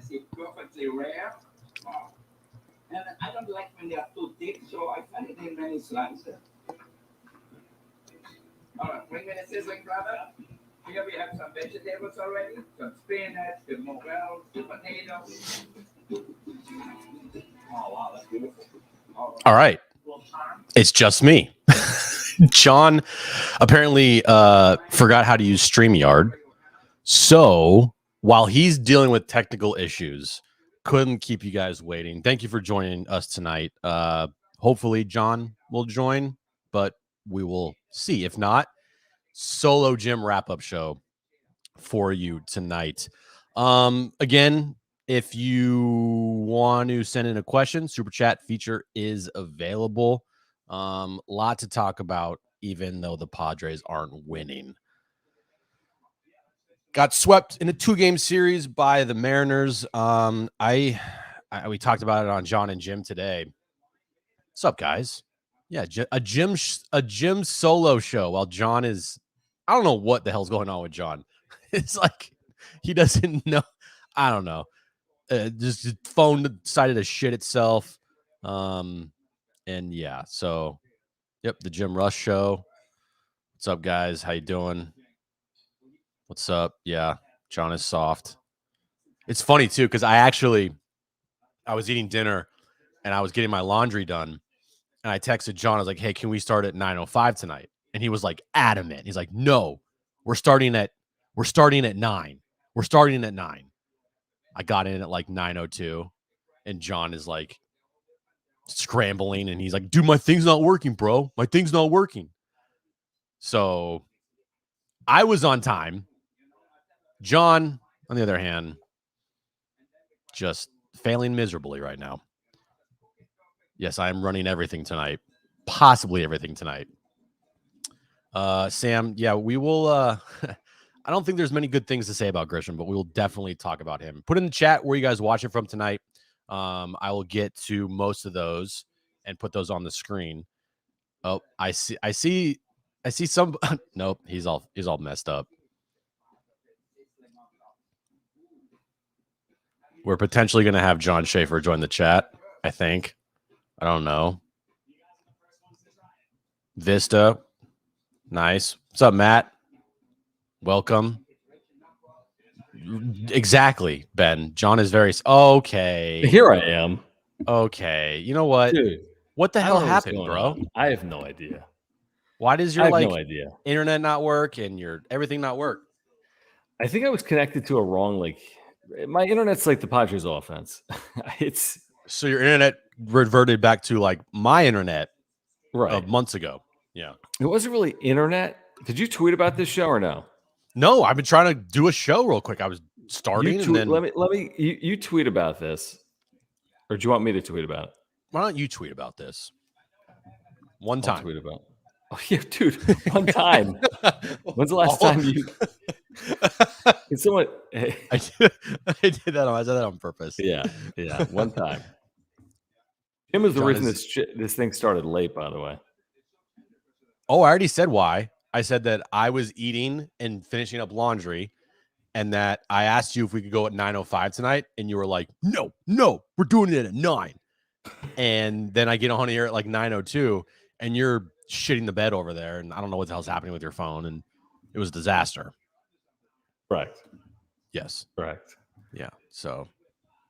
expensive, perfectly rare. And I don't like when they are too thick, so I cut it in many slices. All right, bring me the sizzling brother. Here we have some vegetables already, some spinach, the morels, the potatoes. Oh, wow, that's beautiful. All right. It's just me. John apparently forgot how to use StreamYard. So while he's dealing with technical issues, couldn't keep you guys waiting. Thank you for joining us tonight. Hopefully John will join, but we will see. If not, solo Jim wrap-up show for you tonight. Again, if you want to send in a question, super chat feature is available. Lot to talk about, even though the Padres aren't winning. Got swept in a 2-game series by the Mariners. We talked about it on John and Jim today. What's up, guys? Yeah, a Jim solo show while John is. I don't know what the hell's going on with John. It's like he doesn't know. I don't know. Just his phone decided to shit itself. And yeah, so yep, the Jim Rush show. What's up, guys? How you doing? What's up? Yeah, John is soft. It's funny too, because I was eating dinner and I was getting my laundry done, and I texted John. I was like, "Hey, can we start at 9:05 tonight?" And he was like adamant. He's like, "No, we're starting at 9. We're starting at 9." I got in at like 9:02, and John is like scrambling, and he's like, "Dude, my thing's not working, bro. My thing's not working." So I was on time. John, on the other hand, just failing miserably right now. Yes, I am running everything tonight, possibly everything tonight. Sam, yeah, we will. I don't think there's many good things to say about Grisham, but we will definitely talk about him. Put in the chat where you guys watching from tonight. I will get to most of those and put those on the screen. Oh, I see some. Nope, he's all messed up. We're potentially going to have John Schaefer join the chat, I think. I don't know. Vista. Nice. What's up, Matt? Welcome. Exactly, Ben. John is very... Okay. Here I am. Okay. You know what? Dude, what the hell happened, bro? On. I have no idea. Why does your no idea. Internet not work and your everything not work? I think I was connected to a wrong, my internet's like the Padres offense. So your internet reverted back to like my internet right months ago. Yeah. It wasn't really internet. Did you tweet about this show or no? No, I've been trying to do a show real quick. I was starting and then let me you tweet about this. Or do you want me to tweet about it? Why don't you tweet about this? One time. I'll tweet about it. Oh yeah, dude. One time. When's the last time you Can someone I did that. I said that on purpose. Yeah. One time. Jim was the reason this thing started late, by the way. Oh, I already said why. I said that I was eating and finishing up laundry, and that I asked you if we could go at 9:05 tonight, and you were like, no, we're doing it at 9. And then I get on here at like 9:02, and you're shitting the bed over there, and I don't know what the hell's happening with your phone, and it was a disaster. Correct. Yes. Correct. Yeah. So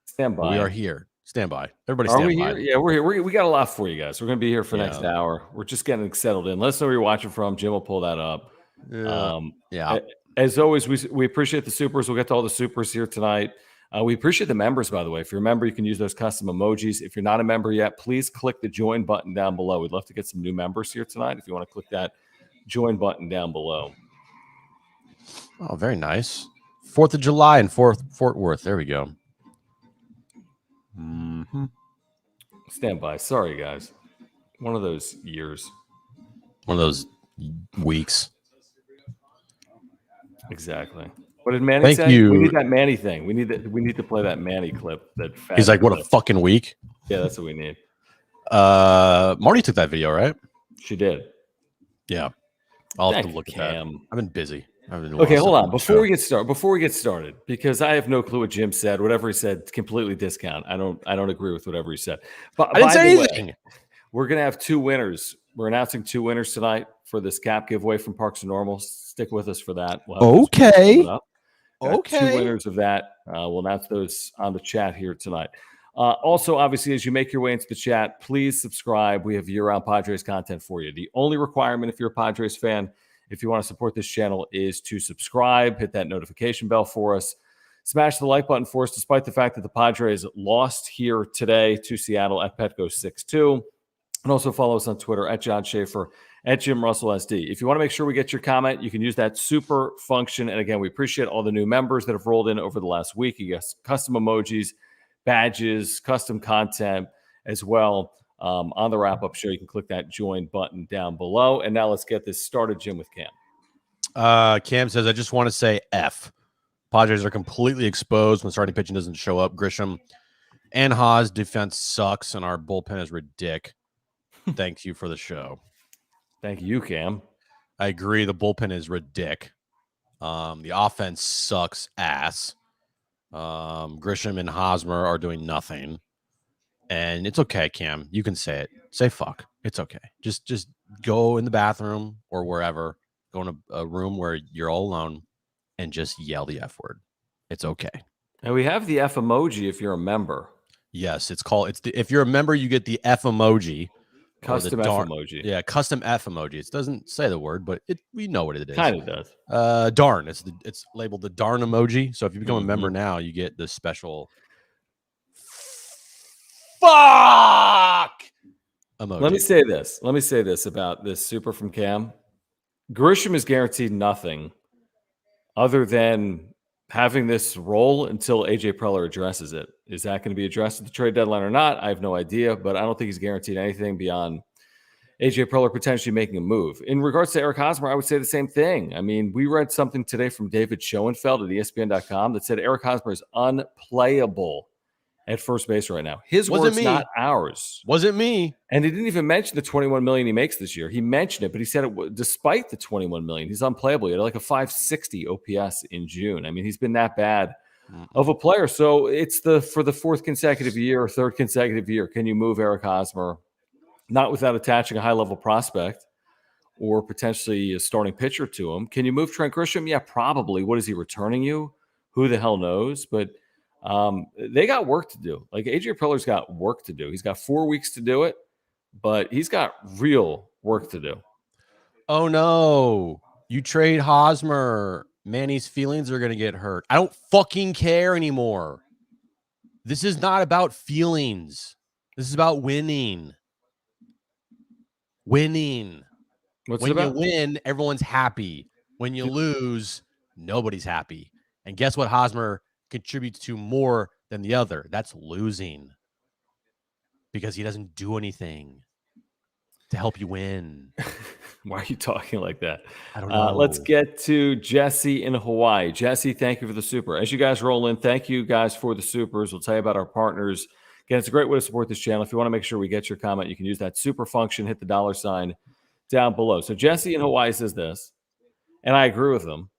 stand by. We are here. Stand by. Everybody stand by. Are we here? Yeah, we're here. We got a lot for you guys. We're going to be here for the next hour. We're just getting settled in. Let us know where you're watching from. Jim will pull that up. Yeah. As always, we appreciate the supers. We'll get to all the supers here tonight. We appreciate the members, by the way. If you're a member, you can use those custom emojis. If you're not a member yet, please click the join button down below. We'd love to get some new members here tonight. If you want to click that join button down below. Oh, very nice. 4th of July in Fort Worth. There we go. Mm-hmm. Stand by. Sorry, guys. One of those years. One of those weeks. Exactly. What did Manny say? You. We need that Manny thing. We need to play that Manny clip. He's like, what a fucking week. Yeah, that's what we need. Marty took that video, right? She did. Yeah. I'll have to look at that. I've been busy. Okay, hold on. Before we get started, because I have no clue what Jim said. Whatever he said, completely discount. I don't agree with whatever he said. But I didn't say anything. We're gonna have 2 winners. We're announcing 2 winners tonight for this cap giveaway from Parks and Normal. Stick with us for that. We'll have those coming up. Got 2 winners of that. We'll announce those on the chat here tonight. Also, obviously, as you make your way into the chat, please subscribe. We have year-round Padres content for you. The only requirement, if you're a Padres fan, if you want to support this channel, is to subscribe, hit that notification bell for us, smash the like button for us, despite the fact that the Padres lost here today to Seattle at Petco 6-2. And also follow us on Twitter at John Schaefer, at Jim Russell SD. If you want to make sure we get your comment, you can use that super function. And again, we appreciate all the new members that have rolled in over the last week. You get custom emojis, badges, custom content as well. On the wrap-up show, you can click that join button down below. And now let's get this started, Jim, with Cam. Cam says, I just want to say F. Padres are completely exposed when starting pitching doesn't show up. Grisham and Haas defense sucks, and our bullpen is ridiculous. Thank you for the show. Thank you, Cam. I agree. The bullpen is ridiculous. The offense sucks ass. Grisham and Hosmer are doing nothing. And it's okay, Cam. You can say it. Say fuck. It's okay. Just go in the bathroom or wherever. Go in a room where you're all alone and just yell the F word. It's okay. And we have the F emoji if you're a member. Yes, if you're a member, you get the F emoji. Custom F emoji. Yeah, custom F emoji. It doesn't say the word, but we know what it is. Kind of does. Darn. It's labeled the darn emoji. So if you become a member now, you get the special fuck emoji. Let me say this about this super from Cam. Grisham is guaranteed nothing other than having this role until AJ Preller addresses it. Is that going to be addressed at the trade deadline or not? I have no idea, but I don't think he's guaranteed anything beyond AJ Preller potentially making a move. In regards to Eric Hosmer, I would say the same thing. I mean, we read something today from David Schoenfeld at ESPN.com that said Eric Hosmer is unplayable at first base right now. His words, not ours. Wasn't me. And he didn't even mention the $21 million he makes this year. He mentioned it, but he said it despite the $21 million, he's unplayable. He had like a 560 OPS in June. I mean, he's been that bad of a player. So it's for the 4th consecutive year or 3rd consecutive year. Can you move Eric Hosmer? Not without attaching a high-level prospect or potentially a starting pitcher to him. Can you move Trent Grisham? Yeah, probably. What is he returning you? Who the hell knows? But they got work to do. Like AJ Preller's got work to do. He's got 4 weeks to do it, but he's got real work to do. Oh no. You trade Hosmer. Manny's feelings are going to get hurt. I don't fucking care anymore. This is not about feelings. This is about winning. Winning. What's when it about? You win, everyone's happy. When you lose, nobody's happy. And guess what Hosmer contributes to more than the other? That's losing. Because he doesn't do anything to help you win. Why are you talking like that? I don't know. Let's get to Jesse in Hawaii. Jesse, thank you for the super. As you guys roll in, thank you guys for the supers. We'll tell you about our partners. Again, it's a great way to support this channel. If you want to make sure we get your comment, you can use that super function, hit the $ down below. So Jesse in Hawaii says this, and I agree with him.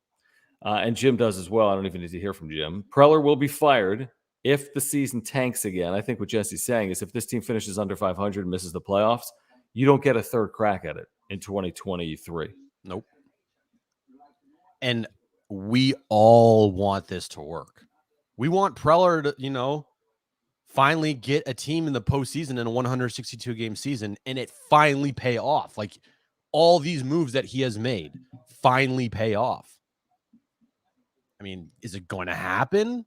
And Jim does as well. I don't even need to hear from Jim. Preller will be fired if the season tanks again. I think what Jesse's saying is if this team finishes under 500 and misses the playoffs, you don't get a 3rd crack at it in 2023. Nope. And we all want this to work. We want Preller to, finally get a team in the postseason in a 162-game season, and it finally pay off. Like all these moves that he has made finally pay off. I mean, is it going to happen?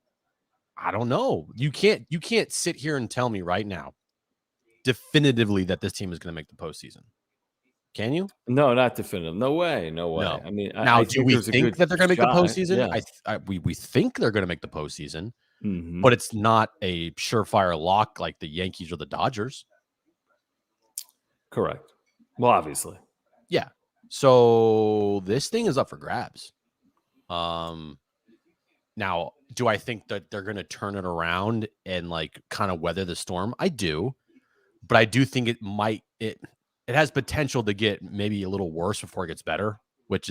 I don't know. You can't sit here and tell me right now definitively that this team is going to make the postseason. Can you? No, not definitive. No way. No. I mean, now, do we think that they're going to make the postseason? Yeah. We think they're going to make the postseason, but it's not a surefire lock like the Yankees or the Dodgers. Correct. Well, obviously. Yeah. So this thing is up for grabs. Now, do I think that they're going to turn it around and like kind of weather the storm? I do, but I do think it has potential to get maybe a little worse before it gets better, which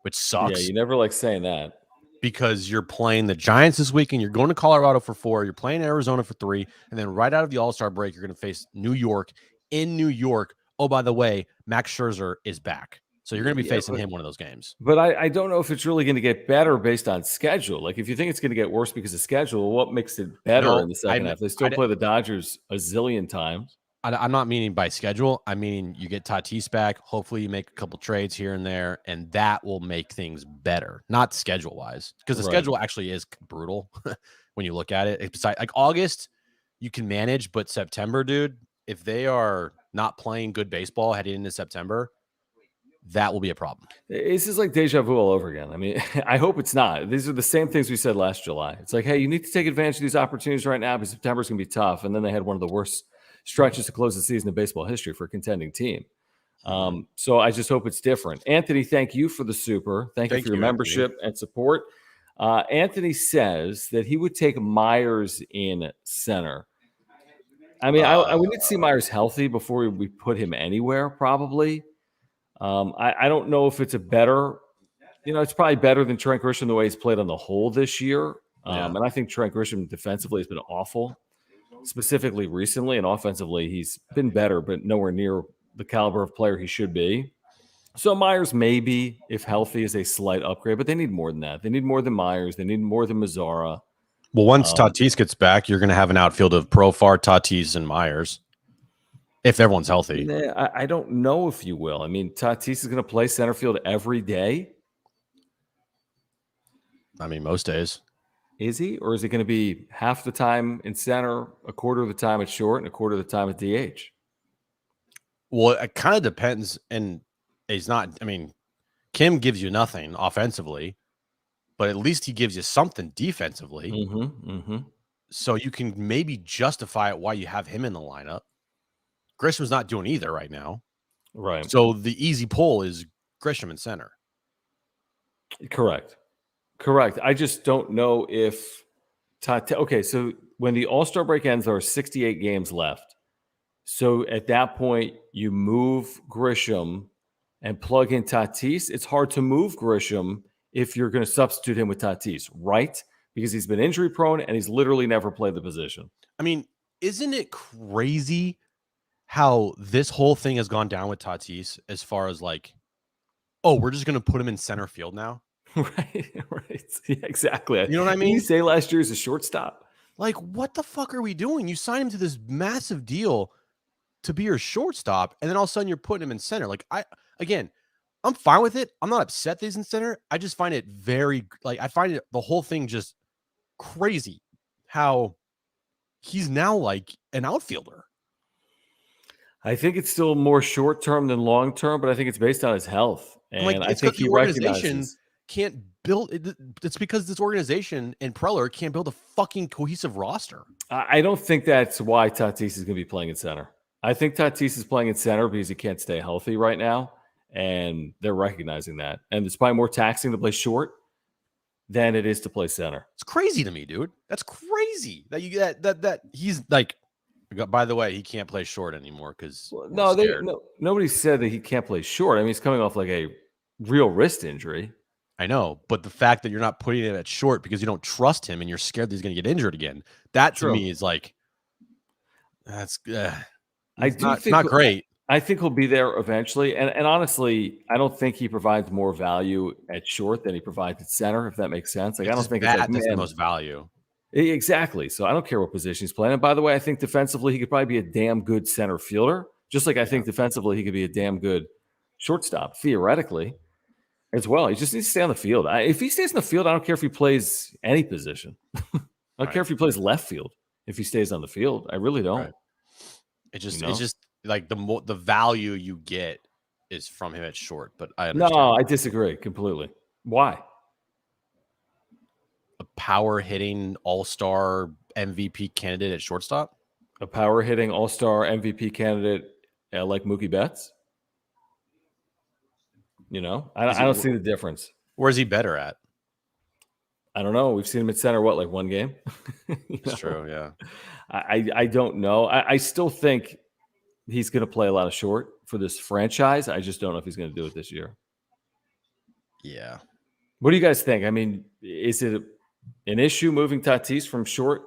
which sucks. Yeah, you never like saying that. Because you're playing the Giants this weekend, you're going to Colorado for 4, you're playing Arizona for 3, and then right out of the All-Star break, you're going to face New York in New York. Oh, by the way, Max Scherzer is back. So you're going to be facing him one of those games. But I don't know if it's really going to get better based on schedule. Like, if you think it's going to get worse because of schedule, what makes it better in the second half? They still play the Dodgers a zillion times. I'm not meaning by schedule. I mean, you get Tatis back. Hopefully you make a couple trades here and there, and that will make things better, not schedule-wise. Because the schedule actually is brutal when you look at it. It's like August, you can manage, but September, dude, if they are not playing good baseball heading into September, that will be a problem. This is like deja vu all over again. I mean, I hope it's not. These are the same things we said last July. It's like, hey, you need to take advantage of these opportunities right now because September's going to be tough. And then they had one of the worst stretches to close the season in baseball history for a contending team. So I just hope it's different. Anthony, thank you for the super. Thank you for your membership and support. Anthony says that he would take Myers in center. I mean, I would need to see Myers healthy before we put him anywhere, probably. I don't know if it's a better, it's probably better than Trent Grisham the way he's played on the whole this year. And I think Trent Grisham defensively has been awful, specifically recently, and offensively he's been better, but nowhere near the caliber of player he should be. So Myers maybe, if healthy, is a slight upgrade, but they need more than that. They need more than Myers. They need more than Mazzara. Well, once Tatis gets back, you're going to have an outfield of Profar, Tatis, and Myers. If everyone's healthy. I don't know if you will. I mean, Tatis is going to play center field every day. I mean, most days. Is he? Or is it going to be half the time in center, a quarter of the time at short, and a quarter of the time at DH? Well, it kind of depends. And he's not, I mean, Kim gives you nothing offensively, but at least he gives you something defensively. So you can maybe justify it why you have him in the lineup. Grisham's not doing either right now. Right. So the easy pull is Grisham in center. Correct. I just don't know if okay, so when the All-Star break ends, there are 68 games left. So at that point, you move Grisham and plug in Tatis. It's hard to move Grisham if you're going to substitute him with Tatis, right? Because he's been injury prone and he's literally never played the position. I mean, isn't it crazy how this whole thing has gone down with Tatis as far as like, oh, we're just going to put him in center field now? Right. Yeah, exactly. You know what I mean? Didn't you say last year is a shortstop? Like, what the fuck are we doing? You signed him to this massive deal to be your shortstop, and then all of a sudden you're putting him in center. Like, I'm fine with it. I'm not upset that he's in center. I just find it I find it the whole thing just crazy how he's now like an outfielder. I think it's still more short term than long term, but I think it's based on his health. And I think he recognizes can't build it. It's because this organization and Preller can't build a fucking cohesive roster. I don't think that's why Tatis is going to be playing in center. I think Tatis is playing in center because he can't stay healthy right now, and they're recognizing that. And it's probably more taxing to play short than it is to play center. It's crazy to me, dude. That's crazy that he's like. By the way, he can't play short anymore because nobody said that he can't play short. I mean, he's coming off like a real wrist injury. I know, but the fact that you're not putting him at short because you don't trust him and you're scared that he's going to get injured again, that to me is like, that's not great. I think he'll be there eventually. And honestly, I don't think he provides more value at short than he provides at center, if that makes sense. Like, I don't think that's the most value. Exactly. So I don't care what position he's playing. And by the way, I think defensively, he could probably be a damn good center fielder, just like I think defensively, he could be a damn good shortstop, theoretically, as well. He just needs to stay on the field. If he stays in the field, I don't care if he plays any position. I don't care if he plays left field. If he stays on the field, I really don't. Right. It's just like the value you get is from him at short. But I understand. No, I disagree completely. Why? A power hitting all-star MVP candidate at shortstop? A power hitting all-star MVP candidate like Mookie Betts? I don't see the difference. Where's he better at? I don't know. We've seen him at center, like one game? That's true, yeah. I don't know. I still think he's going to play a lot of short for this franchise. I just don't know if he's going to do it this year. Yeah. What do you guys think? I mean, is it an issue moving Tatis from short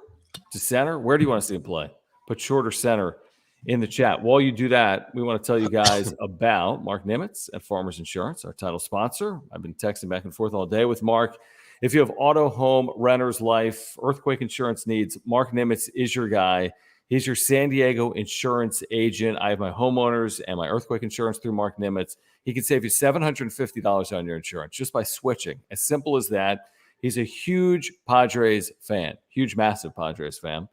to center? Where do you want to see him play? Put short or center in the chat. While you do that, we want to tell you guys about Mark Nimitz at Farmers Insurance, our title sponsor. I've been texting back and forth all day with Mark. If you have auto, home, renters, life, earthquake insurance needs, Mark Nimitz is your guy. He's your San Diego insurance agent. I have my homeowners and my earthquake insurance through Mark Nimitz. He can save you $750 on your insurance just by switching. As simple as that. He's a huge Padres fan, huge, massive Padres fan.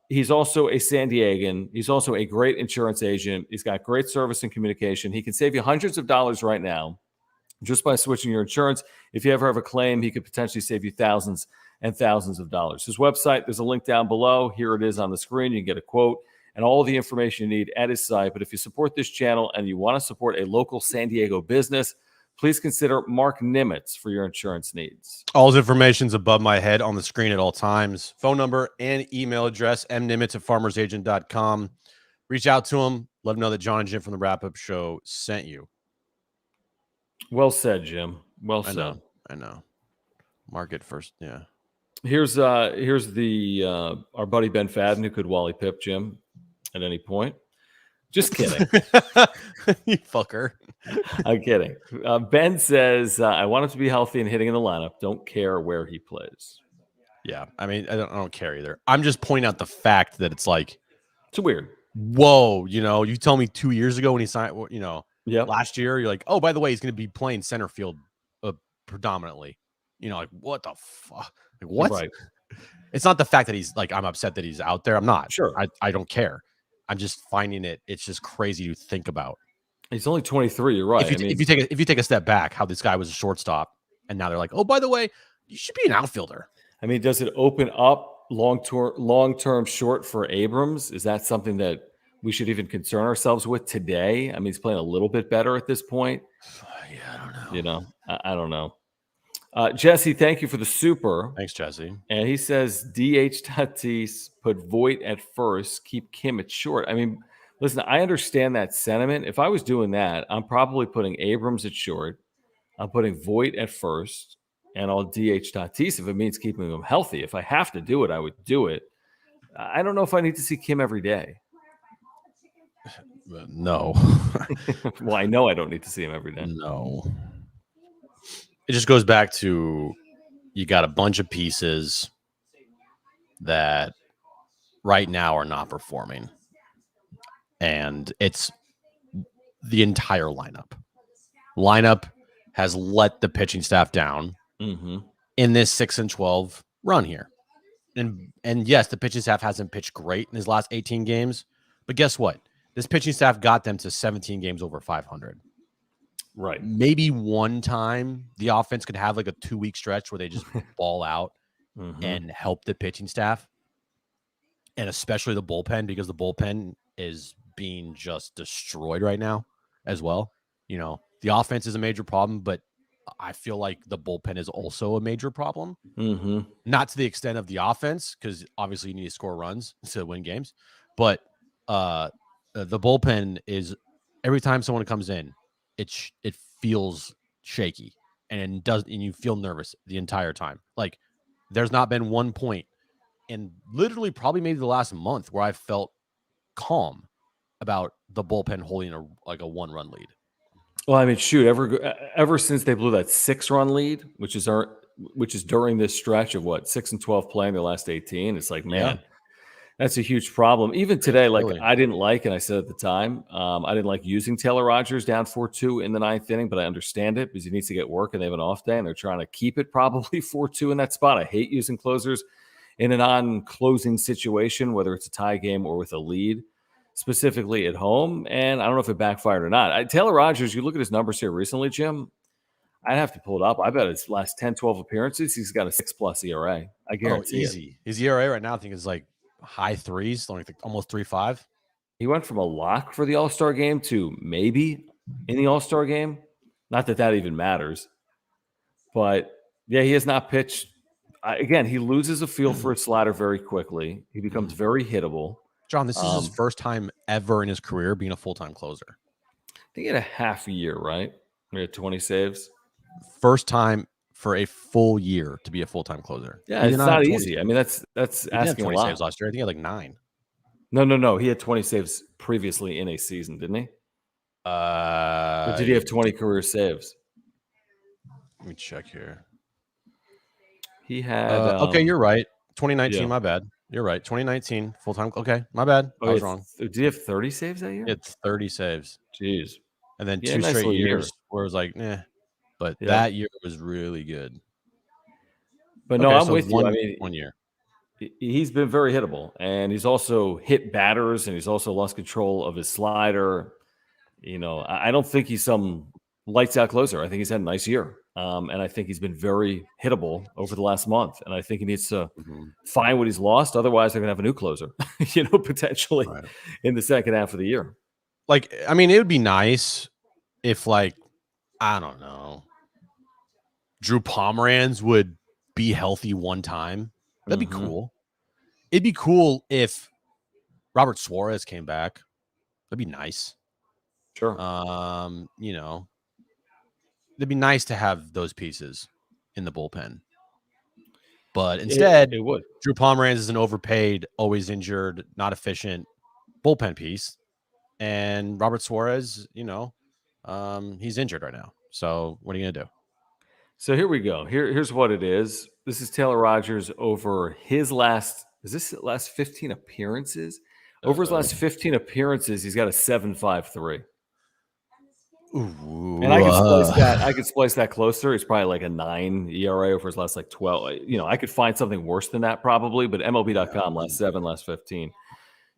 He's also a San Diegan. He's also a great insurance agent. He's got great service and communication. He can save you hundreds of dollars right now just by switching your insurance. If you ever have a claim, he could potentially save you thousands and thousands of dollars. His website, there's a link down below. Here it is on the screen. You can get a quote and all the information you need at his site. But if you support this channel and you want to support a local San Diego business, please consider Mark Nimitz for your insurance needs. All his information's above my head on the screen at all times. Phone number and email address, mnimitz@farmersagent.com. Reach out to him. Let him know that John and Jim from the Wrap-Up Show sent you. Well said, Jim. Well said. I know. Market first, yeah. Here's the our buddy Ben Fadden, who could Wally Pip Jim at any point. Just kidding. You fucker. I'm kidding. Ben says, I want him to be healthy and hitting in the lineup. Don't care where he plays. Yeah, I mean, I don't care either. I'm just pointing out the fact that it's like, it's weird. Whoa, you tell me 2 years ago when he signed, last year, you're like, oh, by the way, he's going to be playing center field predominantly. Like, what the fuck? Like, what? Right. It's not the fact that he's like, I'm upset that he's out there. I'm not. Sure. I don't care. I'm just finding it's just crazy to think about. He's only 23. You're right. If you take a step back, how this guy was a shortstop, and now they're like, oh, by the way, you should be an outfielder. I mean, does it open up long-term short for Abrams? Is that something that we should even concern ourselves with today? I mean, he's playing a little bit better at this point. Yeah, I don't know. I don't know. Jesse, thank you for the super. Thanks, Jesse. And he says, DH Tatis, put Voit at first, keep Kim at short. I mean, listen, I understand that sentiment. If I was doing that, I'm probably putting Abrams at short. I'm putting Voit at first, and I'll DH Tatis if it means keeping him healthy. If I have to do it, I would do it. I don't know if I need to see Kim every day. No. Well, I know I don't need to see him every day. No. It just goes back to you got a bunch of pieces that right now are not performing. And it's the entire lineup. Lineup has let the pitching staff down in this 6-12 run here. And yes, the pitching staff hasn't pitched great in his last 18 games. But guess what? This pitching staff got them to 17 games over 500. Right. Maybe one time the offense could have like a 2-week stretch where they just ball out and help the pitching staff. And especially the bullpen, because the bullpen is being just destroyed right now as well. The offense is a major problem, but I feel like the bullpen is also a major problem. Not to the extent of the offense, because obviously you need to score runs to win games. But the bullpen is, every time someone comes in, it feels shaky and you feel nervous the entire time. Like, there's not been one point in literally probably maybe the last month where I felt calm about the bullpen holding a 1-run lead. Well, I mean, shoot, ever since they blew that 6-run lead, which is during this stretch of 6-12 playing their last 18, it's like, man, that's a huge problem. Even today, I didn't like, and I said at the time, I didn't like using Taylor Rogers down 4-2 in the 9th inning, but I understand it because he needs to get work and they have an off day and they're trying to keep it probably 4-2 in that spot. I hate using closers in a non-closing situation, whether it's a tie game or with a lead, specifically at home. And I don't know if it backfired or not. Taylor Rogers, you look at his numbers here recently, Jim, I'd have to pull it up. I bet his last 10, 12 appearances, he's got a 6+ ERA. I guarantee easy. His ERA right now, I think, is like high 3s, like almost 3.5. He went from a lock for the All-Star game to maybe in the All-Star game. Not that even matters. But, yeah, he has not pitched. Again, he loses a feel for his slider very quickly. He becomes very hittable. John, this is his first time ever in his career being a full-time closer. I think he had a half a year, right? He had 20 saves. first time for a full year to be a full-time closer. Yeah, He did it's not have not 20 easy. I mean, that's He didn't have asking a 20 lot. saves last year. I think he had like 9. No. He had 20 saves previously in a season, didn't he? Or did he have 20 career saves? Let me check here. He had. Okay, you're right. 2019, yeah. my bad. You're right. 2019, full-time. Okay, my bad. I was wrong. Did he have 30 saves that year? It's 30 saves. Jeez. And then Yeah, 2 nice straight little years year. where it was like, But Yep. that year was really good. But no, Okay, I'm so with you. I mean, 1 year. he's been very hittable, and he's also hit batters, and he's also lost control of his slider. I don't think he's some lights out closer. I think he's had a nice year. And I think he's been very hittable over the last month. And I think he needs to find what he's lost. Otherwise, they're going to have a new closer, potentially in the second half of the year. Like, I mean, it would be nice if, like, I don't know, Drew Pomeranz would be healthy one time. That'd be cool. It'd be cool if Robert Suarez came back. That'd be nice. Sure. It'd be nice to have those pieces in the bullpen. But instead, it would. Drew Pomeranz is an overpaid, always injured, not efficient bullpen piece. And Robert Suarez, he's injured right now. So what are you going to do? So here we go. Here's what it is. This is Taylor Rogers over his last 15 appearances? Over his last 15 appearances, he's got a 7.53. Ooh, and I could splice that closer. It's probably like a 9 ERA over his last 12. I could find something worse than that probably, but MLB.com last 7, last 15,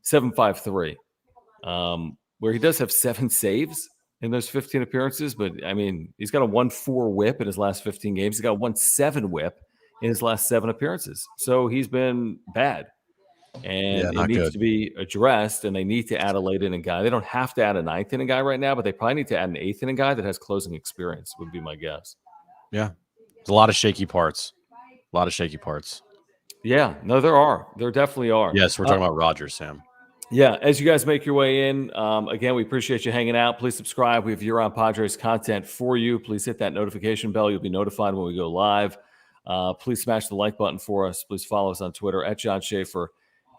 7.53. Where he does have 7 saves in those 15 appearances, but I mean, he's got a 1.4 whip in his last 15 games. He's got a 1.7 whip in his last 7 appearances. So he's been bad. And it needs to be addressed, and they need to add a late inning guy. They don't have to add a 9th inning guy right now, but they probably need to add an 8th inning guy that has closing experience, would be my guess. Yeah. There's a lot of shaky parts. Yeah. No, there are. There definitely are. Yes, we're talking about Rogers, Sam. Yeah. As you guys make your way in, again, we appreciate you hanging out. Please subscribe. We have year-round Padres content for you. Please hit that notification bell. You'll be notified when we go live. Please smash the like button for us. Please follow us on Twitter at John Schaefer,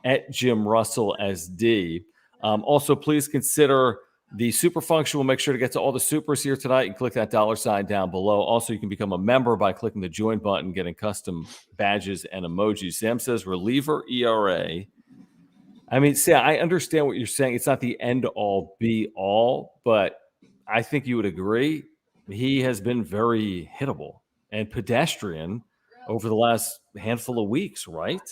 at Jim Russell SD. Also, please consider the super function. We'll make sure to get to all the supers here tonight. You can click that $sign down below. Also, you can become a member by clicking the join button, getting custom badges and emojis. Sam says reliever ERA. I mean, Sam, I understand what you're saying. It's not the end all be all, but I think you would agree he has been very hittable and pedestrian over the last handful of weeks, right?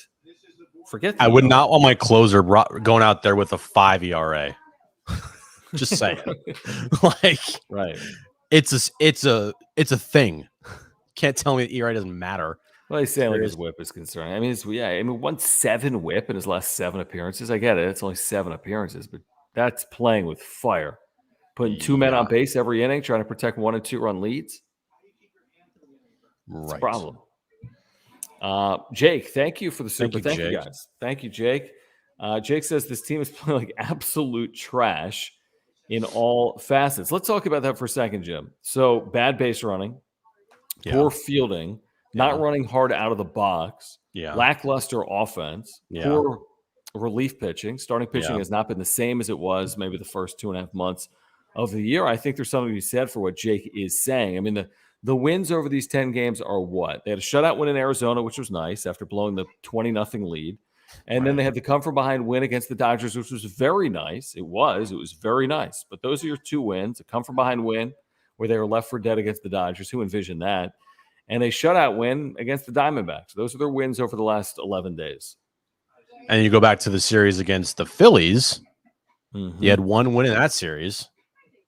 Forget that. I would not want my closer going out there with a 5 ERA. Just saying. Right. It's a thing. Can't tell me that ERA doesn't matter. Well, he's saying like his whip is concerned. I mean, 1.7 whip in his last 7 appearances. I get it. It's only 7 appearances, but that's playing with fire. Putting 2 men on base every inning, trying to protect 1 and 2 run leads. It's a problem. Jake, thank you for the super. Thank you, guys. Thank you, Jake. Jake says this team is playing like absolute trash in all facets. Let's talk about that for a second, Jim. So bad base running, poor fielding, not running hard out of the box, lackluster offense, poor relief pitching. Starting pitching has not been the same as it was maybe the first 2.5 months of the year. I think there's something to be said for what Jake is saying. I mean, the wins over these 10 games are what? They had a shutout win in Arizona, which was nice after blowing the 20-0 lead. And then they had the come from behind win against the Dodgers, which was very nice. It was very nice. But those are your 2 wins, a come from behind win where they were left for dead against the Dodgers. Who envisioned that? And a shutout win against the Diamondbacks. Those are their wins over the last 11 days. And you go back to the series against the Phillies. You had 1 win in that series.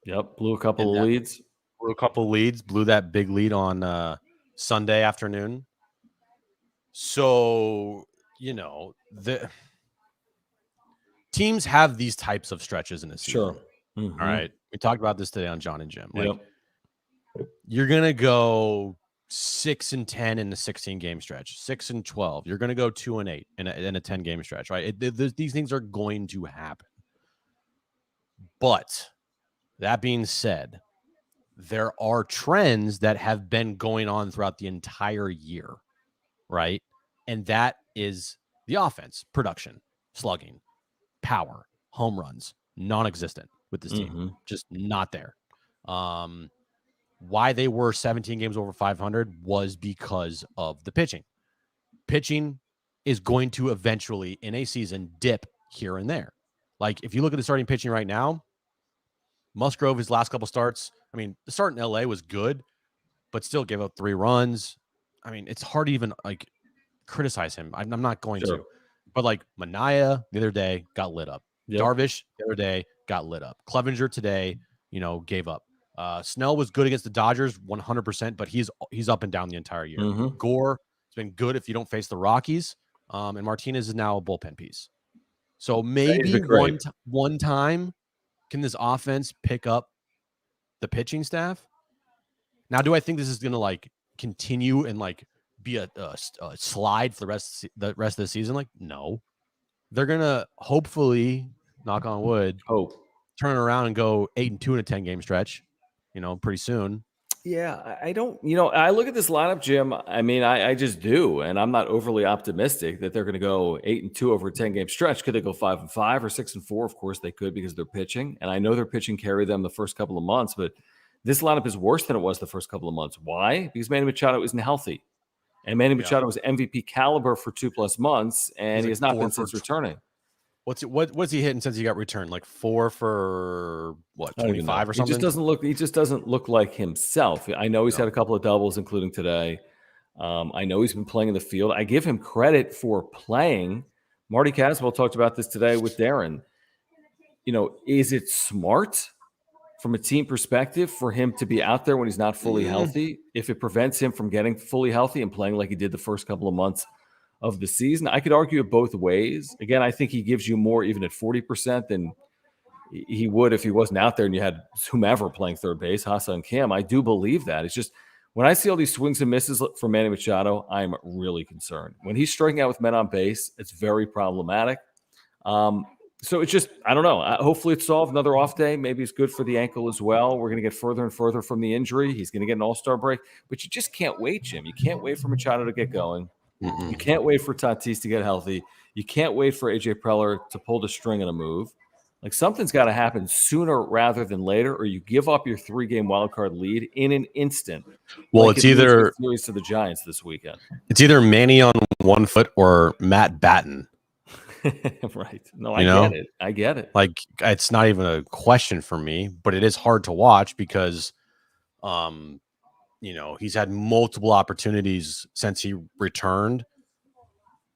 Yep. Blew a couple of leads. Blew that big lead on Sunday afternoon. So, the teams have these types of stretches in a season. All right. We talked about this today on John and Jim. You're going to go 6-10 in the 16-game stretch, 6-12. You're going to go 2-8 in a 10-game stretch, right? These things are going to happen. But that being said, there are trends that have been going on throughout the entire year, right? And that is the offense, production, slugging, power, home runs, non-existent with this team, just not there. Why they were 17 games over 500 was because of the pitching. Pitching is going to eventually, in a season, dip here and there. Like, if you look at the starting pitching right now, Musgrove, his last couple starts, I mean, the start in LA was good, but still gave up 3 runs. I mean, it's hard to even, like, criticize him. I'm not going to. But, like, Manaea the other day got lit up. Yep. Darvish the other day got lit up. Clevenger today, gave up. Snell was good against the Dodgers 100%, but he's up and down the entire year. Gore has been good if you don't face the Rockies. And Martinez is now a bullpen piece. So maybe one time can this offense pick up the pitching staff? Now, do I think this is going to like continue and like be a slide for the rest of the season? Like, no. They're going to hopefully, knock on wood, turn around and go 8-2 in a 10-game stretch, pretty soon. Yeah, I don't, I look at this lineup, Jim. I mean, I just do. And I'm not overly optimistic that they're going to go 8-2 over a 10-game stretch. Could they go 5-5 or 6-4? Of course they could, because they're pitching. And I know their pitching carried them the first couple of months, but this lineup is worse than it was the first couple of months. Why? Because Manny Machado isn't healthy. And Manny Machado was MVP caliber for 2+ months, and he has not been since returning. What's he hitting since he got returned? Like 4 for what, 25 or something? He just doesn't look like himself. I know he's had a couple of doubles, including today. I know he's been playing in the field. I give him credit for playing. Marty Caswell talked about this today with Darren. Is it smart from a team perspective for him to be out there when he's not fully healthy? If it prevents him from getting fully healthy and playing like he did the first couple of months of the season, I could argue it both ways. Again, I think he gives you more even at 40% than he would if he wasn't out there and you had whomever playing third base, Hassa and Cam. I do believe that. It's just when I see all these swings and misses from Manny Machado, I'm really concerned. When he's striking out with men on base, it's very problematic. So it's just, I don't know. Hopefully it's solved. Another off day. Maybe it's good for the ankle as well. We're going to get further and further from the injury. He's going to get an all-star break. But you just can't wait, Jim. You can't wait for Machado to get going. You can't wait for Tatis to get healthy. You can't wait for AJ Preller to pull the string in a move. Like, something's got to happen sooner rather than later, or you give up your 3-game wildcard lead in an instant. Well, it's either series to the Giants this weekend. It's either Manny on one foot or Matt Batten. Right. No, I get it. Like, it's not even a question for me, but it is hard to watch because, he's had multiple opportunities since he returned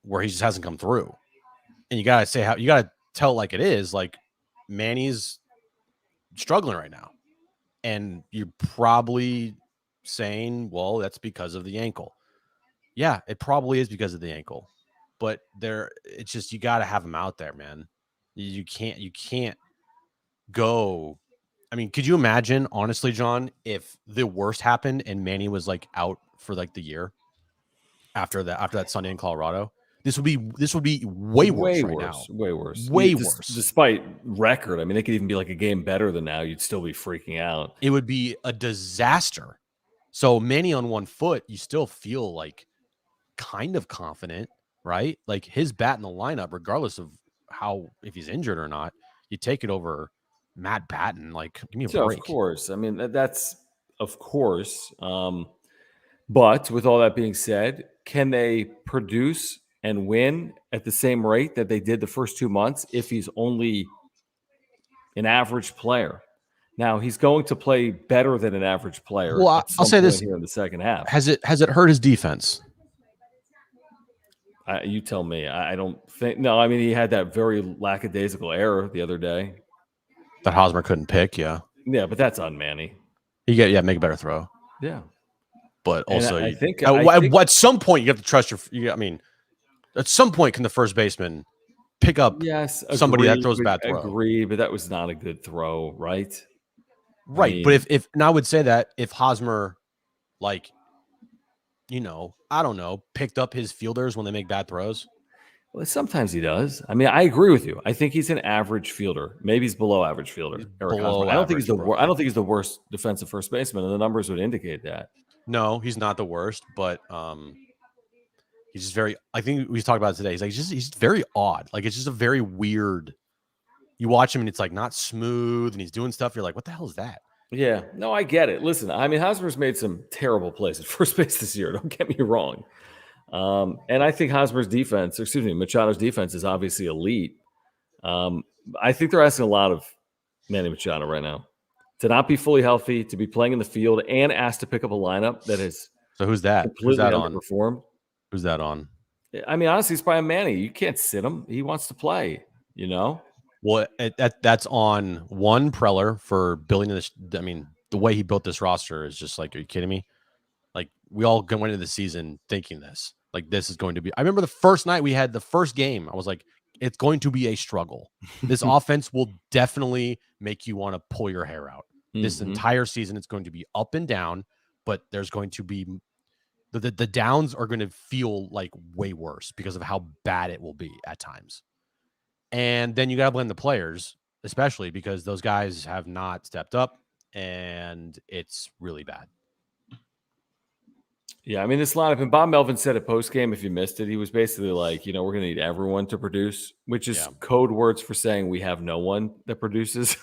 where he just hasn't come through. And you got to tell it like it is. Like, Manny's struggling right now. And you're probably saying, well, that's because of the ankle. Yeah, it probably is because of the ankle. But it's just, you got to have him out there, man. You can't go. I mean, could you imagine, honestly, John, if the worst happened and Manny was like out for like the year after that Sunday in Colorado? This would be way worse right now. Way worse. Way worse. Despite record, I mean, they could even be like a game better than now. You'd still be freaking out. It would be a disaster. So Manny on one foot, you still feel like kind of confident, right? Like, his bat in the lineup, regardless of if he's injured or not, you take it over Matt Batten. Like, give me a break. Of course. I mean, that's of course. But with all that being said, can they produce and win at the same rate that they did the first 2 months if he's only an average player? Now, he's going to play better than an average player. Well, I'll say this here in the second half. Has it hurt his defense? You tell me. I don't think. No, I mean, he had that very lackadaisical error the other day that Hosmer couldn't pick. Yeah, but that's on Manny. Make a better throw. Yeah, but also, I think at some point you have to trust I mean, at some point, can the first baseman pick up somebody that throws a bad throw? Agree, but that was not a good throw, right? Right, I mean, but if I would say that if Hosmer, like, I don't know, picked up his fielders when they make bad throws. Well, sometimes he does. I mean, I agree with you. I think he's an average fielder. Maybe he's below average fielder. He's Eric below Hosmer. I don't think he's average, I don't think he's the worst defensive first baseman, and the numbers would indicate that. No, he's not the worst, but he's just very. I think we talked about it today. He's very odd. Like, it's just a very weird. You watch him and it's like not smooth, and he's doing stuff. You're like, what the hell is that? Yeah, no, I get it. Listen, I mean, Hosmer's made some terrible plays at first base this year. Don't get me wrong. And I think Machado's defense is obviously elite. I think they're asking a lot of Manny Machado right now to not be fully healthy, to be playing in the field, and asked to pick up a lineup that is So who's that? completely underperformed. Who's that on? I mean, honestly, it's probably Manny. You can't sit him. He wants to play, you know? Well, that's on one Preller for building this. I mean, the way he built this roster is just like, are you kidding me? Like, we all went into the season thinking this. Like, this is going to be. I remember the first night we had the first game. I was like, it's going to be a struggle. This offense will definitely make you want to pull your hair out. This entire season, it's going to be up and down, but there's going to be the downs are going to feel like way worse because of how bad it will be at times. And then you got to blame the players, especially because those guys have not stepped up, and it's really bad. Yeah, I mean, this lineup, and Bob Melvin said at postgame, if you missed it, he was basically like, we're going to need everyone to produce, which is code words for saying we have no one that produces.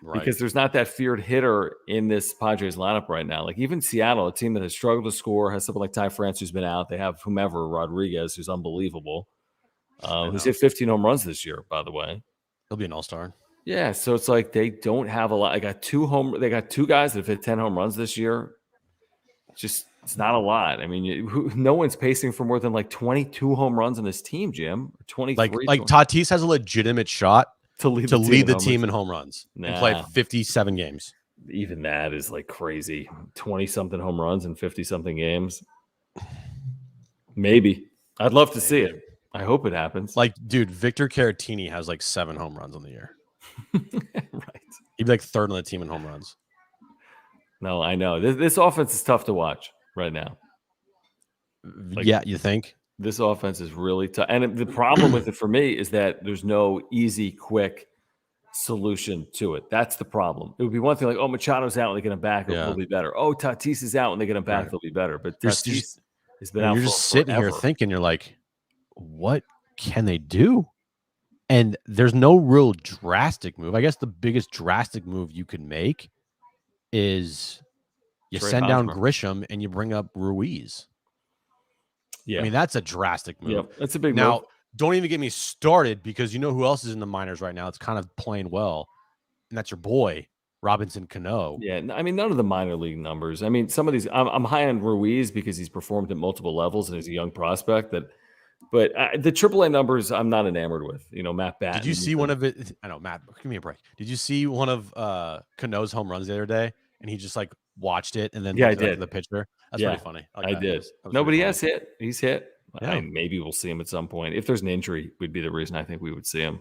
Right. Because there's not that feared hitter in this Padres lineup right now. Like, even Seattle, a team that has struggled to score, has someone like Ty France who's been out. They have whomever, Rodriguez, who's unbelievable, who's hit 15 home runs this year, by the way. He'll be an all-star. Yeah, so it's like they don't have a lot. They got two guys that have hit 10 home runs this year. It's not a lot. I mean, no one's pacing for more than like 22 home runs on this team, Jim. Or 23. Like Tatis has a legitimate shot to lead the team in home runs and play 57 games. Even that is like crazy. 20-something home runs in 50-something games. Maybe. I'd love to see it. I hope it happens. Like, dude, Victor Caratini has like 7 home runs on the year. Right. He'd be like third on the team in home runs. No, I know. This offense is tough to watch right now. Like, yeah, you think? This offense is really tough. And the problem with it for me is that there's no easy, quick solution to it. That's the problem. It would be one thing like, oh, Machado's out and they get him back, it'll be better. Oh, Tatis is out and they get him back, they'll be better. But Tatis has been out. You're just sitting here thinking, you're like, what can they do? And there's no real drastic move. I guess the biggest drastic move you can make is you send down Grisham and you bring up Ruiz. Yeah. I mean, that's a drastic move. Yeah, that's a big move. Now, don't even get me started because you know who else is in the minors right now? It's kind of playing well. And that's your boy, Robinson Cano. Yeah. I mean, none of the minor league numbers. I mean, some of these, I'm high on Ruiz because he's performed at multiple levels and is a young prospect but the AAA numbers, I'm not enamored with. Matt Batten. Did you see one of it? I know, Matt, give me a break. Did you see one of Cano's home runs the other day? And he just like watched it and then I did the picture. That's pretty funny. I did. Nobody has hit. He's hit. Yeah. Maybe we'll see him at some point. If there's an injury, would be the reason I think we would see him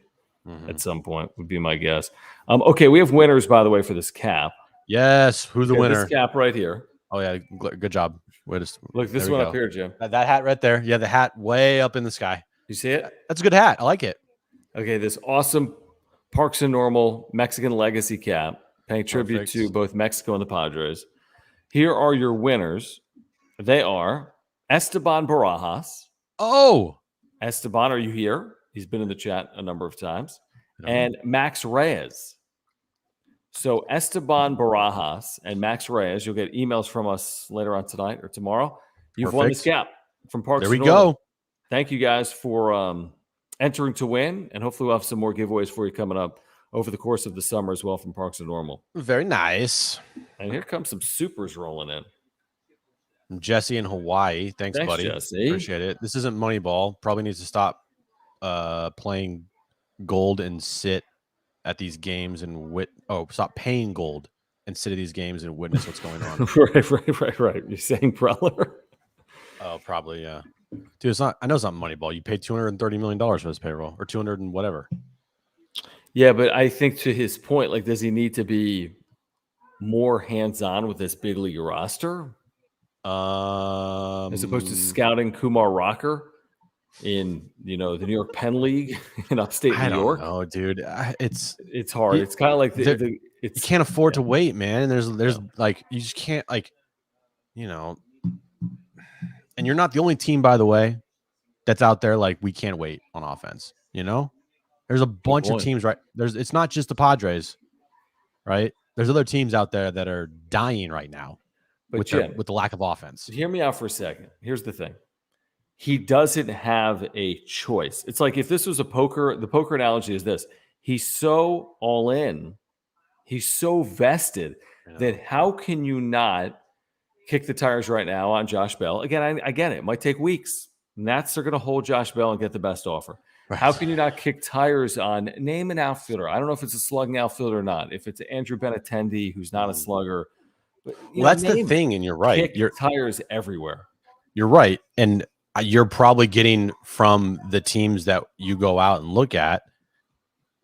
at some point. Would be my guess. Okay, we have winners by the way for this cap. Yes, who's the winner? This cap right here. Oh yeah, good job. Look, this one up here, Jim. That hat right there. Yeah, the hat way up in the sky. You see it? That's a good hat. I like it. Okay, this awesome Parks and Normal Mexican legacy cap, paying tribute to both Mexico and the Padres. Here are your winners. They are Esteban Barajas. Oh. Esteban, are you here? He's been in the chat a number of times. And Max Reyes. So Esteban Barajas and Max Reyes, you'll get emails from us later on tonight or tomorrow. You've won this cap from Parks and Normal. There we go. Thank you guys for entering to win, and hopefully we'll have some more giveaways for you coming up over the course of the summer as well from Parks and Normal. Very nice. And here comes some supers rolling in. Jesse in Hawaii. Thanks, buddy. Jesse. Appreciate it. This isn't Moneyball. Probably needs to stop playing gold and sit at these games and stop paying gold and sit at these games and witness what's going on. Right. You're saying Preller? Oh, probably, yeah. Dude, I know it's not Moneyball. You paid $230 million for this payroll, or 200 and whatever. Yeah, but I think to his point, like, does he need to be more hands-on with this big league roster? As opposed to scouting Kumar Rocker? in the New York Penn League in upstate I New don't York. know, dude. It's hard. It's kind of like you can't afford to wait, man. There's like, you just can't, like, and you're not the only team, by the way, that's out there like, we can't wait on offense. There's a bunch of teams, right? It's not just the Padres, right? There's other teams out there that are dying right now with the lack of offense. Hear me out for a second. Here's the thing. He doesn't have a choice. It's like if this was the poker analogy is this. He's so all in. He's so vested that how can you not kick the tires right now on Josh Bell? Again, I get it. It might take weeks. Nats are going to hold Josh Bell and get the best offer. Right. How can you not kick tires on name an outfielder? I don't know if it's a slugging outfielder or not. If it's Andrew Benintendi, who's not a slugger. But, that's the thing, and you're right. Kick tires everywhere. You're right. And you're probably getting from the teams that you go out and look at,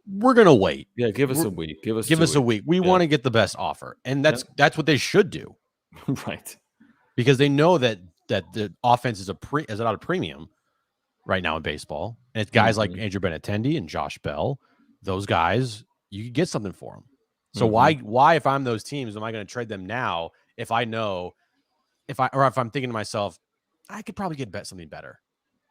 we're going to wait. Yeah, give us a week. Give us a week. We want to get the best offer. And that's what they should do. Right. Because they know that the offense is at a premium right now in baseball. And it's guys like Andrew Benintendi and Josh Bell. Those guys, you can get something for them. So why, if I'm those teams, am I going to trade them now if I know if I'm thinking to myself, I could probably get something better,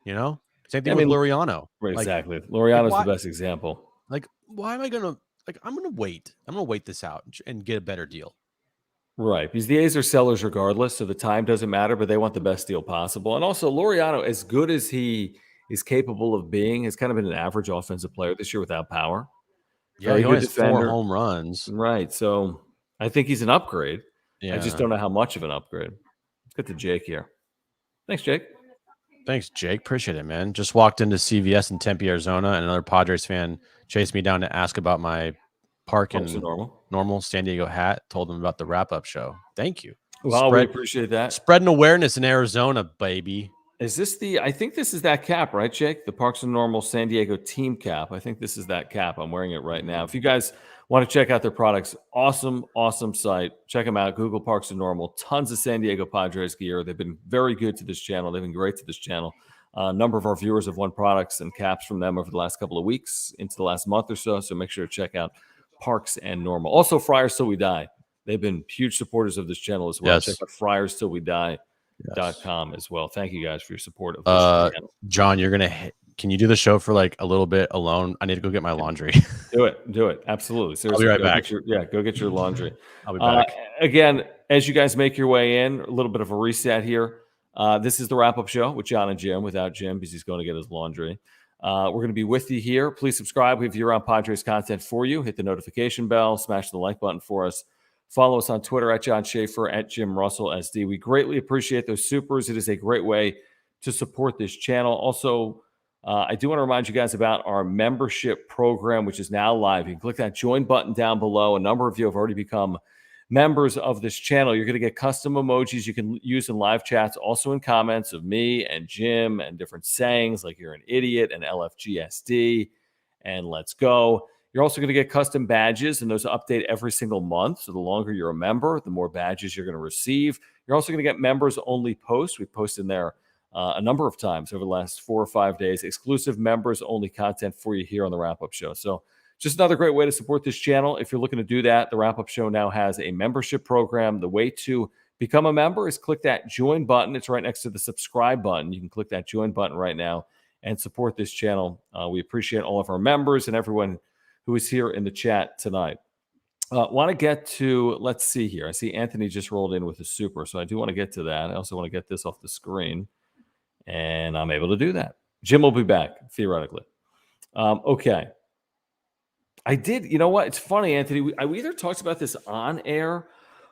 Same thing with Laureano. Right, exactly. Laureano's the best example. Like, why am I going to, I'm going to wait. I'm going to wait this out and get a better deal. Right, because the A's are sellers regardless, so the time doesn't matter, but they want the best deal possible. And also, Laureano, as good as he is capable of being, has kind of been an average offensive player this year without power. Yeah, he only has 4 home runs. Right, so I think he's an upgrade. Yeah. I just don't know how much of an upgrade. Let's get to Jake here. Thanks, Jake. Thanks, Jake. Appreciate it, man. Just walked into CVS in Tempe, Arizona, and another Padres fan chased me down to ask about my Park and normal San Diego hat. Told them about the wrap-up show. Thank you. Well, we appreciate that. Spreading awareness in Arizona, baby. Is this I think this is that cap, right, Jake? The Parks and Normal San Diego team cap. I think this is that cap. I'm wearing it right now. If you guys want to check out their products, awesome site. Check them out. Google Parks and Normal. Tons of San Diego Padres gear. They've been very good to this channel. They've been great to this channel. A number of our viewers have won products and caps from them over the last couple of weeks into the last month or so. So make sure to check out Parks and Normal. Also, Friars Till We Die. They've been huge supporters of this channel as well. Yes. Check out friarstillwedie.com as well. Thank you guys for your support of this channel. John, can you do the show for like a little bit alone? I need to go get my laundry. Do it. Absolutely. Seriously, I'll be right back. Go get your laundry. I'll be back. Again, as you guys make your way in, a little bit of a reset here. This is the wrap-up show with John and Jim, without Jim because he's going to get his laundry. We're going to be with you here. Please subscribe. We have year-round Padres content for you. Hit the notification bell. Smash the like button for us. Follow us on Twitter at John Schaefer, at Jim Russell SD. We greatly appreciate those supers. It is a great way to support this channel. Also, I do want to remind you guys about our membership program, which is now live. You can click that join button down below. A number of you have already become members of this channel. You're going to get custom emojis you can use in live chats, also in comments of me and Jim and different sayings like you're an idiot and LFGSD and let's go. You're also going to get custom badges, and those update every single month. So the longer you're a member, the more badges you're going to receive. You're also going to get members-only posts. We've posted in there a number of times over the last 4 or 5 days. Exclusive members-only content for you here on the Wrap-Up Show. So just another great way to support this channel. If you're looking to do that, the Wrap-Up Show now has a membership program. The way to become a member is click that join button. It's right next to the subscribe button. You can click that join button right now and support this channel. We appreciate all of our members and everyone who is here in the chat tonight. Want to get to, let's see here. I see Anthony just rolled in with a super, so I do want to get to that. I also want to get this off the screen, and I'm able to do that. Jim will be back, theoretically. Okay. I did, you know what? It's funny, Anthony. We either talked about this on air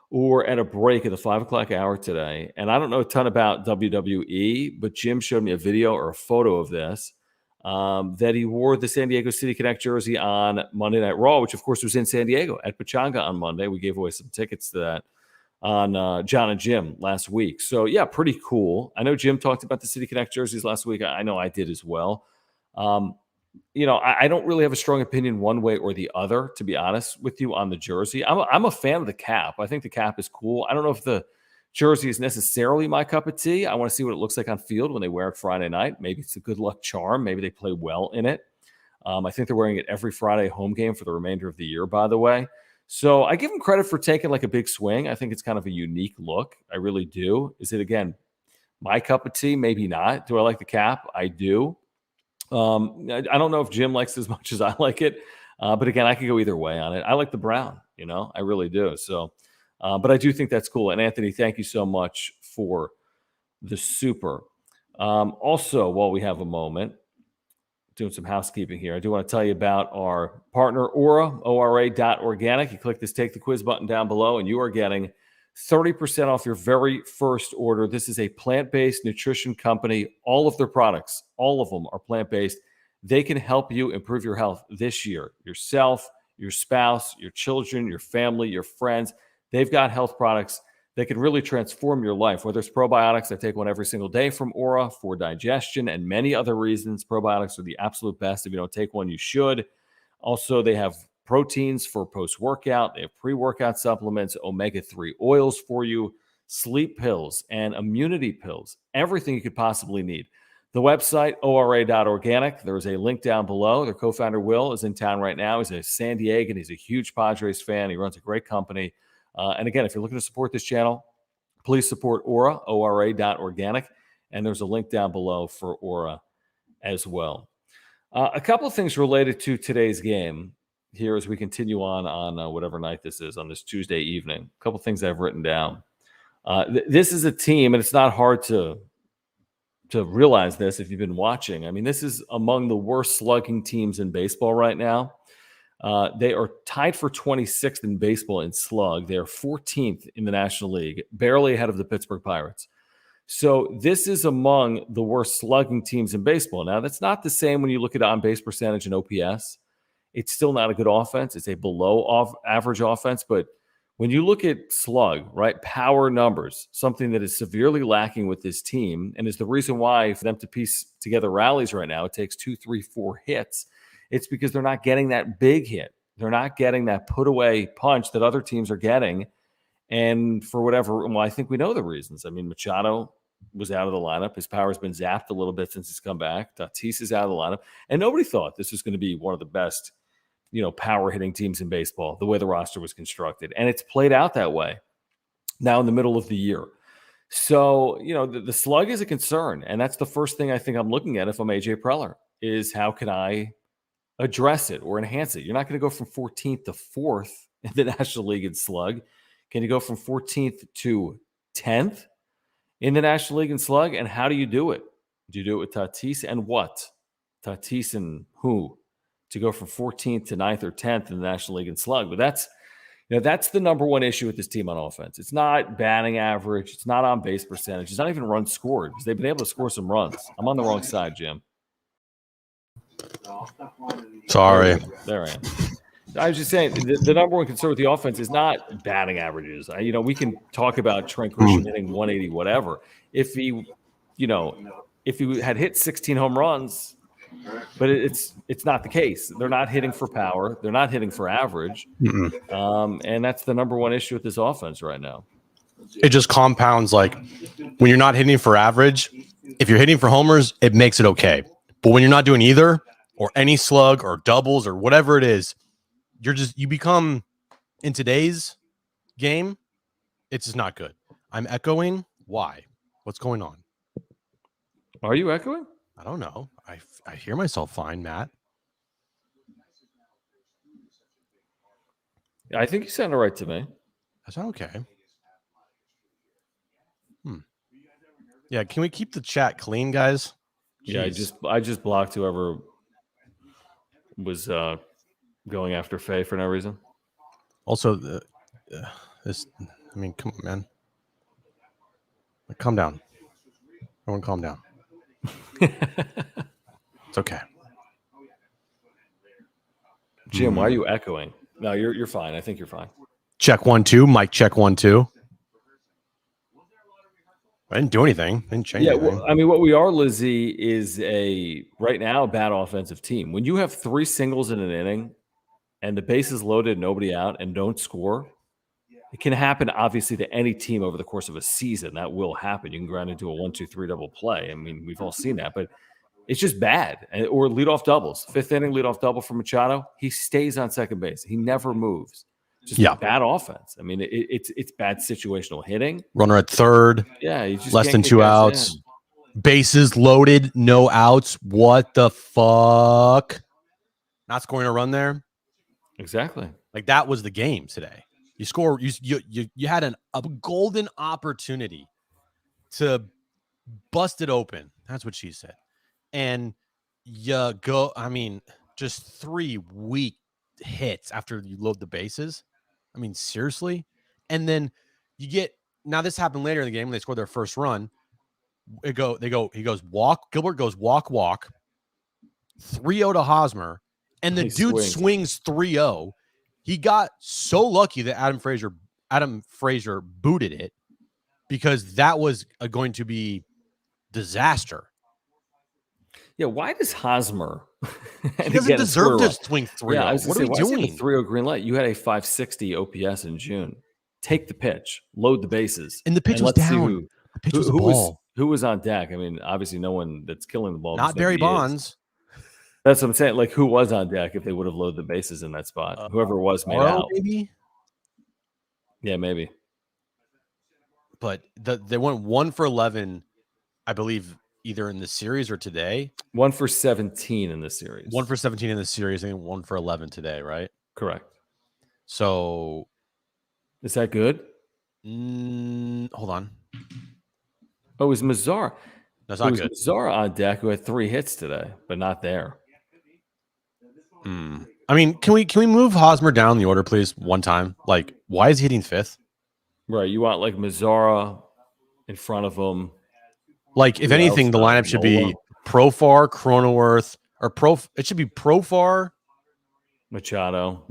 or at a break at the 5 o'clock hour today, and I don't know a ton about WWE, but Jim showed me a video or a photo of this. That he wore the San Diego City Connect jersey on Monday Night Raw, which, of course, was in San Diego at Pachanga on Monday. We gave away some tickets to that on John and Jim last week. So, yeah, pretty cool. I know Jim talked about the City Connect jerseys last week. I know I did as well. I don't really have a strong opinion one way or the other, to be honest with you, on the jersey. I'm a fan of the cap. I think the cap is cool. I don't know if the jersey is necessarily my cup of tea. I want to see what it looks like on field when they wear it Friday night. Maybe it's a good luck charm. Maybe they play well in it. I think they're wearing it every Friday home game for the remainder of the year, by the way. So I give them credit for taking like a big swing. I think it's kind of a unique look. I really do. Is it, again, my cup of tea? Maybe not. Do I like the cap? I do. I don't know if Jim likes it as much as I like it. But again, I could go either way on it. I like the brown, I really do. So, but I do think that's cool. And Anthony, thank you so much for the super. Also, while we have a moment, doing some housekeeping here, I do want to tell you about our partner, Aura, ORA.organic. You click this Take the Quiz button down below, and you are getting 30% off your very first order. This is a plant-based nutrition company. All of their products, all of them are plant-based. They can help you improve your health this year. Yourself, your spouse, your children, your family, your friends. They've got health products that can really transform your life. Whether it's probiotics, I take one every single day from Aura for digestion and many other reasons. Probiotics are the absolute best. If you don't take one, you should. Also, they have proteins for post-workout. They have pre-workout supplements, omega-3 oils for you, sleep pills, and immunity pills. Everything you could possibly need. The website, ORA.organic. There's a link down below. Their co-founder, Will, is in town right now. He's a San Diegan. He's a huge Padres fan. He runs a great company. And again, if you're looking to support this channel, please support Aura, ORA.organic. And there's a link down below for Aura as well. A couple of things related to today's game here as we continue on whatever night this is, on this Tuesday evening. A couple of things I've written down. This is a team, and it's not hard to realize this if you've been watching. I mean, this is among the worst slugging teams in baseball right now. They are tied for 26th in baseball in slug. They are 14th in the National League, barely ahead of the Pittsburgh Pirates. So this is among the worst slugging teams in baseball. Now, that's not the same when you look at on-base percentage and OPS. It's still not a good offense. It's a below-average offense. But when you look at slug, right, power numbers, something that is severely lacking with this team, and is the reason why for them to piece together rallies right now, it takes 2, 3, 4 hits. It's because they're not getting that big hit. They're not getting that put-away punch that other teams are getting. And for whatever, well, I think we know the reasons. I mean, Machado was out of the lineup. His power's been zapped a little bit since he's come back. Tatis is out of the lineup. And nobody thought this was going to be one of the best, power hitting teams in baseball, the way the roster was constructed. And it's played out that way now in the middle of the year. So, the slug is a concern. And that's the first thing I think I'm looking at if I'm AJ Preller, is how can I address it or enhance it? You're not going to go from 14th to 4th in the National League in slug. Can you go from 14th to 10th in the National League in slug? And how do you do it? Do you do it with Tatis and what? Tatis and who? To go from 14th to 9th or 10th in the National League in slug. But that's the number one issue with this team on offense. It's not batting average. It's not on base percentage. It's not even runs scored, because they've been able to score some runs. I'm on the wrong side, Jim. Sorry. There I am. I was just saying the number one concern with the offense is not batting averages. We can talk about Trent Grisham hitting 180, whatever. If he had hit 16 home runs, but it's not the case. They're not hitting for power. They're not hitting for average. And that's the number one issue with this offense right now. It just compounds. Like, when you're not hitting for average, if you're hitting for homers, it makes it okay. But when you're not doing either, or any slug or doubles or whatever it is, you become, in today's game, it's just not good. I'm echoing. Why? What's going on? Are you echoing? I don't know. I hear myself fine, Matt. I think you sounded right to me. That's not okay. Yeah, can we keep the chat clean, guys? Jeez. Yeah, I just blocked whoever was going after Faye for no reason. Also, come on, man. Calm down. Everyone calm down. It's okay. Jim, why are you echoing? No, you're fine. I think you're fine. Check 1 2. Mike, check 1 2. I didn't do anything. I didn't change anything. Well, what we are, Lizzie, is right now a bad offensive team. When you have 3 singles in an inning and the bases loaded, nobody out, and don't score, It can happen, obviously, to any team over the course of a season. That will happen. You can grind into a 1-2-3 double play. I mean, we've all seen that, but it's just bad. Or leadoff doubles. 5th inning leadoff double from Machado. He stays on second base. He never moves. Just bad offense. I mean, it's bad situational hitting. Runner at third. Yeah, you just less can't than get 2 guys outs. in. Bases loaded, no outs. What the fuck? Not scoring a run there. Exactly. Like that was the game today. You score. You had a golden opportunity to bust it open. That's what she said. And you go. I mean, just 3 weak hits after you load the bases. I mean, seriously. And then you get. Now this happened later in the game when they scored their first run. He goes walk. Gilbert goes walk. 3-0 to Hosmer, and the dude swings 3-0. He got so lucky that Adam Frazier booted it because that was going to be disaster. Yeah, why does Hosmer? He doesn't deserve to swing 3-0. Yeah, what are we doing? A 3-0 green light. You had a 560 OPS in June. Take the pitch, load the bases, and the pitch was down. The pitch was a ball. Who was on deck? I mean, obviously, no one that's killing the ball. Not Barry Bonds. That's what I'm saying. Like, who was on deck if they would have loaded the bases in that spot? Whoever was made out. Maybe. Yeah, maybe. But they went 1 for 11, I believe, either in the series or today. 1 for 17 in the series. 1 for 17 in the series, and 1 for 11 today, right? Correct. So, is that good? Hold on. Oh, it was Mazzara. That's not good. Mazzara on deck who had 3 hits today, but not there. I mean, can we move Hosmer down the order, please, one time? Like, why is he hitting 5th? Right. You want like Mazzara in front of him. Like, if anything, the lineup should be Profar, Cronenworth, or it should be Profar, Machado,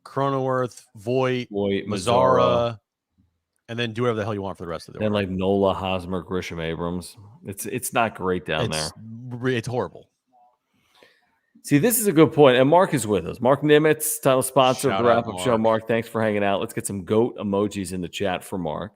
Cronenworth, Voit, Mazzara, and then do whatever the hell you want for the rest of the order. Then like Nola, Hosmer, Grisham, Abrams. It's not great down there. It's horrible. See, this is a good point. And Mark is with us. Mark Nimitz, title sponsor of the wrap-up show. Mark, thanks for hanging out. Let's get some GOAT emojis in the chat for Mark.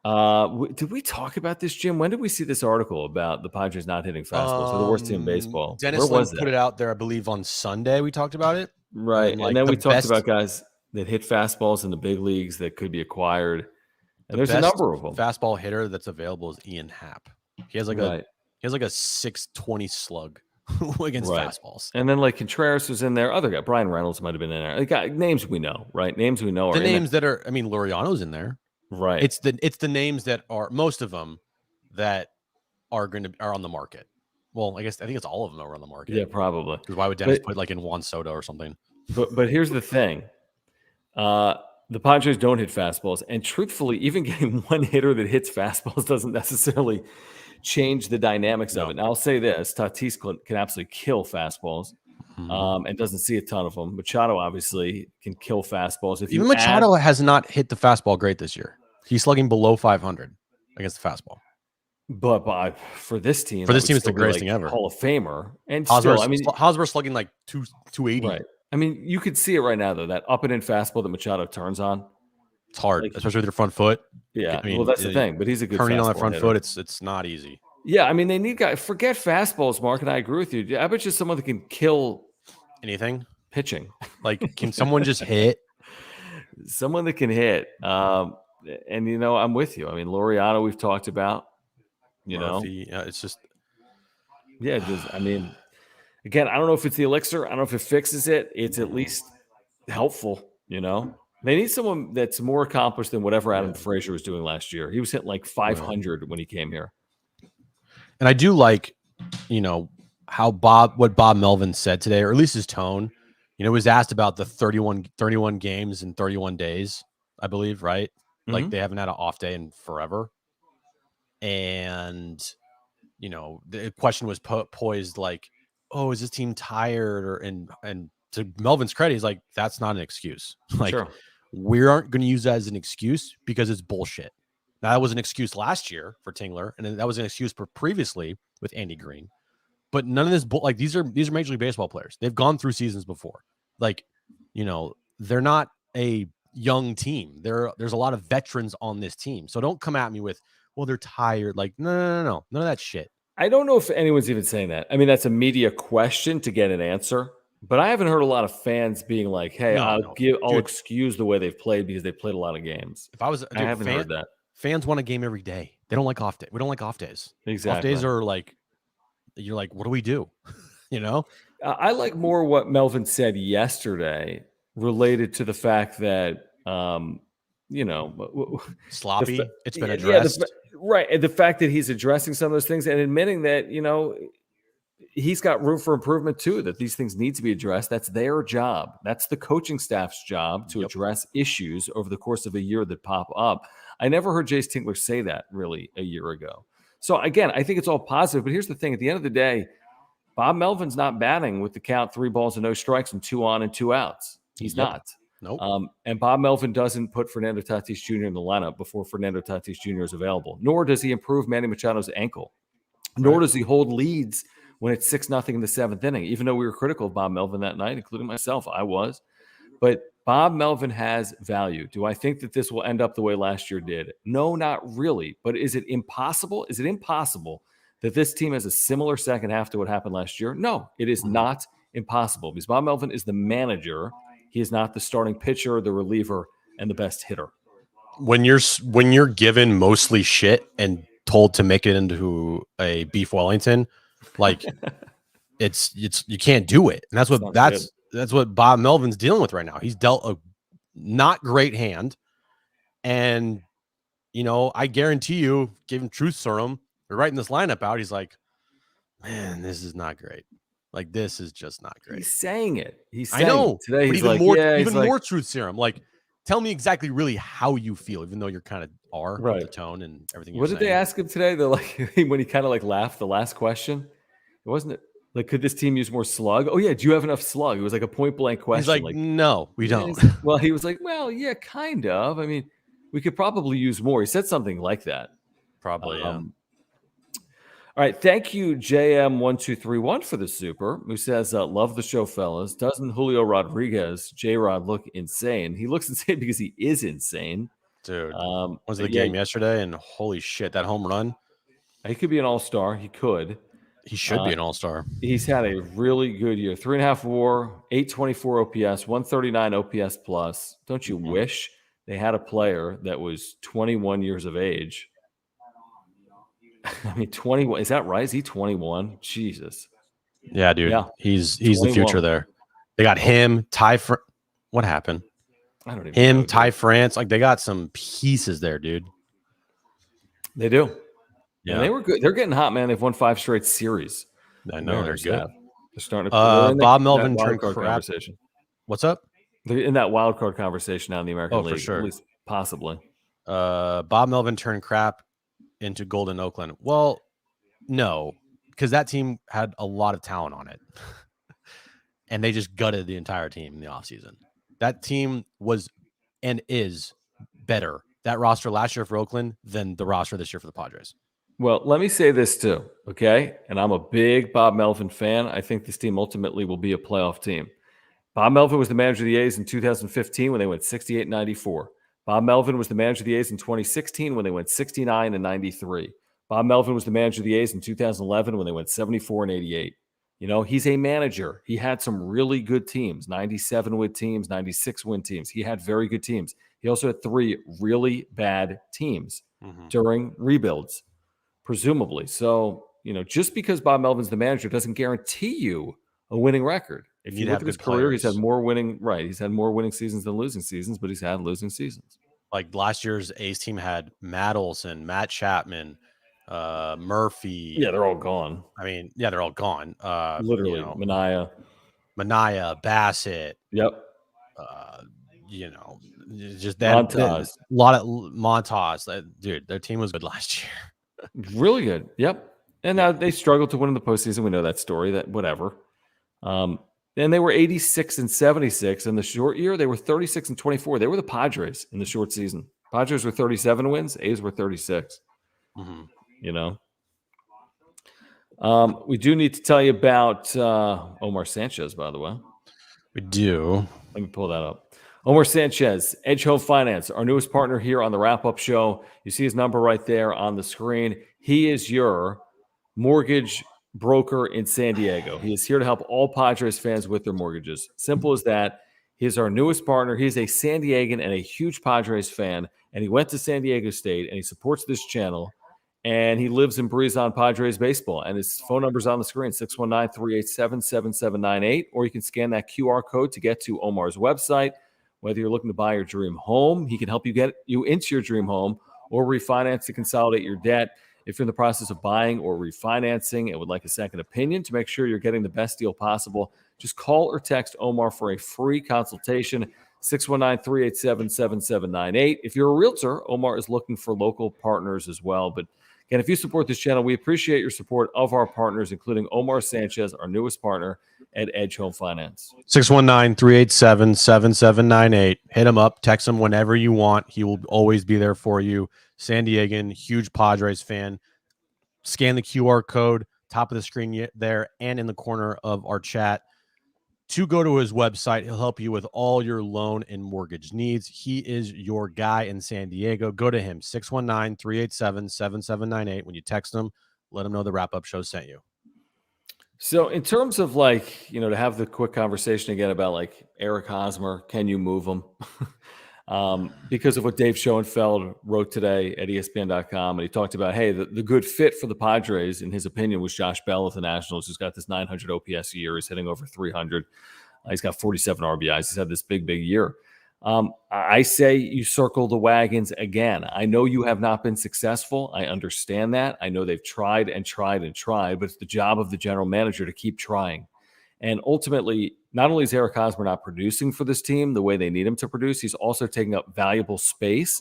Did we talk about this, Jim? When did we see this article about the Padres not hitting fastballs? They're the worst team in baseball. Dennis Lynn put it out there, I believe, on Sunday. We talked about it. Right. And then we talked about guys that hit fastballs in the big leagues that could be acquired. And there's a number of them. Fastball hitter that's available is Ian Happ. He has like a 620 slug against fastballs. And then like Contreras was in there. Other guy, Brian Reynolds might have been in there. Like names we know, right? Names we know. The names that are, I mean, Laureano's in there. Right. It's the names that are, most of them that are on the market. Well, I think it's all of them that are on the market. Yeah, probably. Because why would Dennis put like in Juan Soto or something? But here's the thing. The Padres don't hit fastballs. And truthfully, even getting one hitter that hits fastballs doesn't necessarily change the dynamics of it. Now, I'll say this. Tatis can absolutely kill fastballs and doesn't see a ton of them. Machado obviously can kill fastballs. Even Machado has not hit the fastball great this year. He's slugging below 500 against the fastball. But for this team, it's the greatest thing ever. Hall of Famer. And Hosmer's slugging like 280. Right. I mean, you could see it right now, though, that up and in fastball that Machado turns on. It's hard, especially with your front foot. Yeah, I mean, well, that's the thing. But he's a good turning on that front hitter. foot. It's not easy. Yeah, I mean, they need guys. Forget fastballs, Mark, and I agree with you. I bet you someone that can kill anything pitching. Like, can someone just hit? Someone that can hit. And I'm with you. I mean, Laureano, we've talked about. Murphy, it's just. Yeah, I mean, again, I don't know if it's the elixir. I don't know if it fixes it. It's at least helpful. They need someone that's more accomplished than whatever Adam Frazier was doing last year. He was hitting like 500 when he came here. And I do like, what Bob Melvin said today, or at least his tone. Was asked about the 31 games in 31 days, I believe, right? Mm-hmm. Like they haven't had an off day in forever. And, the question was poised like, oh, is this team tired? And to Melvin's credit, he's like, that's not an excuse. Like, we aren't going to use that as an excuse because it's bullshit. Now, that was an excuse last year for Tingler, and that was an excuse for previously with Andy Green. But none of this, these are Major League Baseball players. They've gone through seasons before. Like, they're not a young team. There's a lot of veterans on this team. So don't come at me with, well, they're tired. Like, no. None of that shit. I don't know if anyone's even saying that. I mean, that's a media question to get an answer, but I haven't heard a lot of fans being like, "Hey, I'll Dude, excuse the way they've played because they played a lot of games." If I was, I haven't heard that. Fans want a game every day. They don't like off day. We don't like off days. Exactly. Off days are like, you're like, what do we do? You know? I like more what Melvin said yesterday related to the fact that, Sloppy. It's been addressed. Right. And the fact that he's addressing some of those things and admitting that, he's got room for improvement too, that these things need to be addressed. That's their job. That's the coaching staff's job to address issues over the course of a year that pop up. I never heard Jace Tingler say that really a year ago. So again, I think it's all positive, but here's the thing. At the end of the day, Bob Melvin's not batting with the count 3 balls and no strikes and 2 on and 2 outs. He's not. Nope. And Bob Melvin doesn't put Fernando Tatis Jr. in the lineup before Fernando Tatis Jr. is available, nor does he improve Manny Machado's ankle, nor does he hold leads when it's 6-0 in the 7th inning, even though we were critical of Bob Melvin that night, including myself. I was. But Bob Melvin has value. Do I think that this will end up the way last year did? No, not really. But is it impossible? Is it impossible that this team has a similar second half to what happened last year? No, it is not impossible because Bob Melvin is the manager. He is not the starting pitcher, the reliever, and the best hitter. When you're given mostly shit and told to make it into a beef Wellington, like it's you can't do it. And that's what Bob Melvin's dealing with right now. He's dealt a not great hand. And I guarantee you, give him truth serum, we're writing this lineup out. He's like, man, this is not great. Like, this is just not great. He's saying it. I know. It. Today he's even more truth serum. Like, tell me exactly really how you feel, even though you're kind of with the tone and everything. What did they ask him today? They're like, when he kind of like laughed the last question, it wasn't like, could this team use more slug? Oh yeah, do you have enough slug? It was like a point blank question. He's like, no, we don't. Well, he was like, well, yeah, kind of. I mean, we could probably use more. He said something like that. Probably. Yeah. All right. Thank you, JM1231 for the super, who says, love the show, fellas. Doesn't Julio Rodriguez, J-Rod, look insane? He looks insane because he is insane. Dude, was the game yesterday? And holy shit, that home run. He could be an all-star. He could. He should be an all-star. He's had a really good year. 3.5 WAR, 824 OPS, 139 OPS plus. Don't you wish they had a player that was 21 years of age? I mean, 21. Is that right? Is he 21? Jesus. Yeah, dude. Yeah. He's the future there. They got him, what happened? I don't even know. Ty France. Like, they got some pieces there, dude. They do. Yeah. And they were good. They're getting hot, man. They've won 5 straight series. I know they're good. They're starting to Bob Melvin turned crap. Conversation. What's up? They're in that wild card conversation now in the American League. For sure. At least possibly. Bob Melvin turned crap into Golden Oakland. Well, no, because that team had a lot of talent on it. And they just gutted the entire team in the offseason. That team was and is better, that roster last year for Oakland, than the roster this year for the Padres. Well, let me say this too, okay? And I'm a big Bob Melvin fan. I think this team ultimately will be a playoff team. Bob Melvin was the manager of the A's in 2015 when they went 68-94. Bob Melvin was the manager of the A's in 2016 when they went 69-93. Bob Melvin was the manager of the A's in 2011 when they went 74-88. He's a manager. He had some really good teams, 97-win teams, 96-win teams. He had very good teams. He also had 3 really bad teams during rebuilds, presumably. So, just because Bob Melvin's the manager doesn't guarantee you a winning record. If you look at his career, he's had more winning seasons than losing seasons, but he's had losing seasons. Like last year's A's team had Matt Olson, Matt Chapman, Murphy. Yeah, they're all gone. I mean, yeah, they're all gone. Literally, Mania, Bassett. Yep. Just that a lot of Montas. Dude, their team was good last year. Really good. Yep. And now they struggled to win in the postseason. We know that story. That whatever. And they were 86-76 in the short year. They were 36-24. They were the Padres in the short season. Padres were 37 wins. A's were 36. We do need to tell you about Omar Sanchez, by the way. We do. Let me pull that up. Omar Sanchez, Edge Home Finance, our newest partner here on the wrap-up show. You see his number right there on the screen. He is your mortgage broker in San Diego. He is here to help all Padres fans with their mortgages. Simple as that. He is our newest partner. He is a San Diegan and a huge Padres fan, and he went to San Diego State, and he supports this channel, and he lives and breathes on Padres baseball. And his phone number is on the screen, 619-387-7798, or you can scan that QR code to get to Omar's website. Whether you're looking to buy your dream home, he can help you get you into your dream home, or refinance to consolidate your debt. If you're in the process of buying or refinancing and would like a second opinion to make sure you're getting the best deal possible, just call or text Omar for a free consultation, 619-387-7798. If you're a realtor, Omar is looking for local partners as well. But again, if you support this channel, we appreciate your support of our partners, including Omar Sanchez, our newest partner at Edge Home Finance. 619-387-7798. Hit him up. Text him whenever you want. He will always be there for you. San Diegan, huge Padres fan. Scan the QR code, top of the screen there and in the corner of our chat to go to his website. He'll help you with all your loan and mortgage needs. He is your guy in San Diego. Go to him, 619-387-7798. When you text him, let him know the wrap-up show sent you. So in terms of like, to have the quick conversation again about like Eric Hosmer, can you move him? Because of what Dave Schoenfeld wrote today at ESPN.com. And he talked about, hey, the good fit for the Padres, in his opinion, was Josh Bell of the Nationals, who's got this 900 OPS a year. He's hitting over 300. He's got 47 RBIs. He's had this big year. I say you circle the wagons again. I know you have not been successful. I understand that. I know they've tried and tried and tried, but it's the job of the general manager to keep trying. And ultimately, not only is Eric Hosmer not producing for this team the way they need him to produce, he's also taking up valuable space.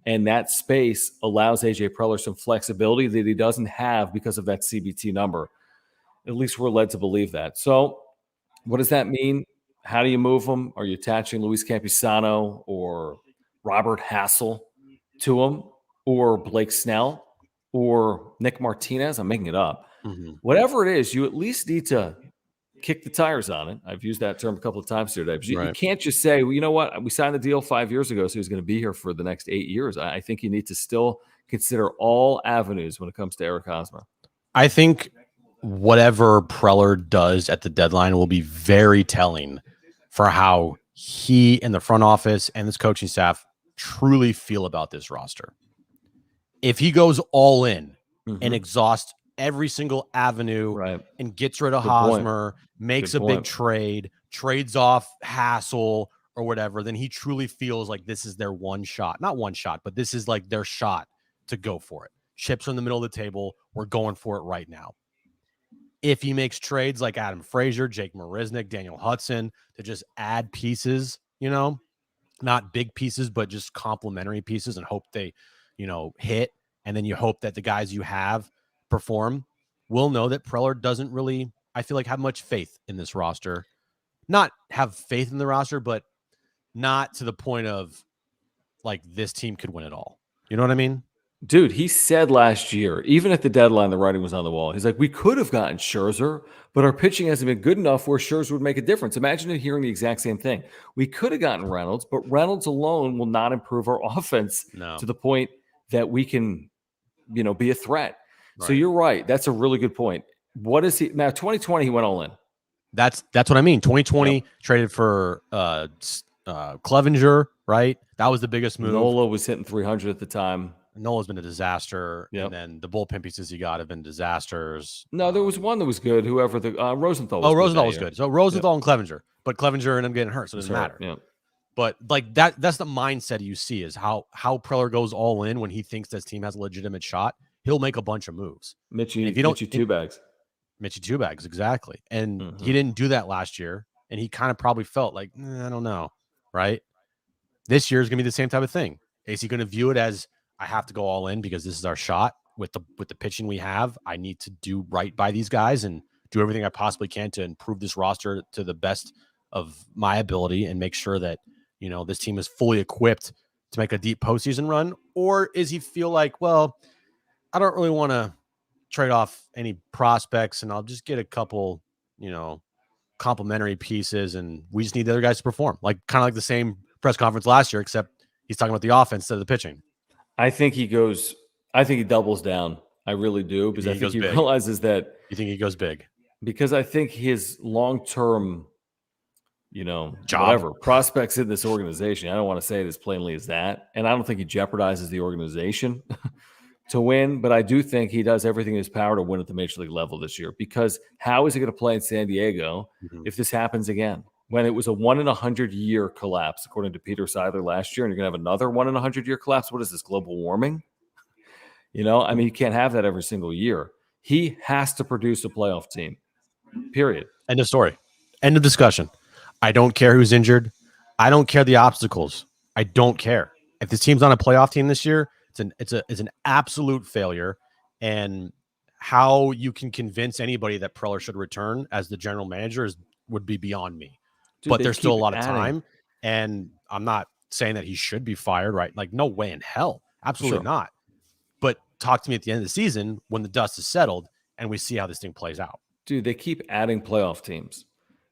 And that space allows AJ Preller some flexibility that he doesn't have because of that CBT number. At least we're led to believe that. So what does that mean? How do you move him? Are you attaching Luis Campusano or Robert Hassel to him, or Blake Snell or Nick Martinez? I'm making it up. Mm-hmm. Whatever it is, you at least need to kick the tires on it. I've used that term a couple of times today. But you can't just say, well, you know what? We signed the deal 5 years ago, so he's going to be here for the next 8 years. I think you need to still consider all avenues when it comes to Eric Hosmer. I think whatever Preller does at the deadline will be very telling for how he and the front office and this coaching staff truly feel about this roster. If he goes all in and exhausts every single avenue and gets rid of Hosmer, makes a big trade, trades off Hassel or whatever, then he truly feels like this is their one shot. Not one shot, but this is like their shot to go for it. Chips are in the middle of the table. We're going for it right now. If he makes trades like Adam Frazier, Jake Marisnick, Daniel Hudson to just add pieces, not big pieces, but just complementary pieces, and hope they, hit. And then you hope that the guys you have perform. We'll know that Preller doesn't really, I feel like, have much faith in this roster. Not have faith in the roster, but not to the point of like this team could win it all. You know what I mean? Dude, he said last year, even at the deadline, the writing was on the wall. He's like, we could have gotten Scherzer, but our pitching hasn't been good enough where Scherzer would make a difference. Imagine hearing the exact same thing. We could have gotten Reynolds, but Reynolds alone will not improve our offense to the point that we can, be a threat. Right. So you're right. That's a really good point. What is he now? 2020, he went all in. That's what I mean. 2020 traded for Clevenger, right? That was the biggest move. Nola was hitting 300 at the time. Nola's been a disaster, and then the bullpen pieces he got have been disasters. No, there was one that was good. Whoever the Rosenthal was. Rosenthal was good. So Rosenthal and Clevenger, but Clevenger ended up getting hurt, so it doesn't matter. Yeah. But like that's the mindset you see is how Preller goes all in when he thinks this team has a legitimate shot. He'll make a bunch of moves. Mitchie two bags, exactly. And he didn't do that last year, and he kind of probably felt like I don't know, right? This year is gonna be the same type of thing. Is he going to view it as I have to go all in because this is our shot with the pitching we have? I need to do right by these guys and do everything I possibly can to improve this roster to the best of my ability and make sure that this team is fully equipped to make a deep postseason run? Or is he feel like, well, I don't really want to trade off any prospects and I'll just get a couple, complementary pieces and we just need the other guys to perform, like kind of like the same press conference last year, except he's talking about the offense instead of the pitching. I think he doubles down. I really do, because I think he realizes that. You think he goes big? Because I think his long-term, Job. whatever prospects in this organization, I don't want to say it as plainly as that. And I don't think he jeopardizes the organization to win, but I do think he does everything in his power to win at the major league level this year, because how is he going to play in San Diego if this happens again? When it was a 1 in 100 year collapse, according to Peter Seidler last year, and you're going to have another 1 in 100 year collapse. What is this, global warming? I mean, you can't have that every single year. He has to produce a playoff team, period. End of story. End of discussion. I don't care who's injured. I don't care the obstacles. I don't care. If this team's on a playoff team this year, it's an absolute failure. And how you can convince anybody that Preller should return as the general manager would be beyond me. Dude, but there's still a lot of time, and I'm not saying that he should be fired, right? Like, no way in hell. Absolutely not. But talk to me at the end of the season when the dust is settled and we see how this thing plays out. Dude, they keep adding playoff teams.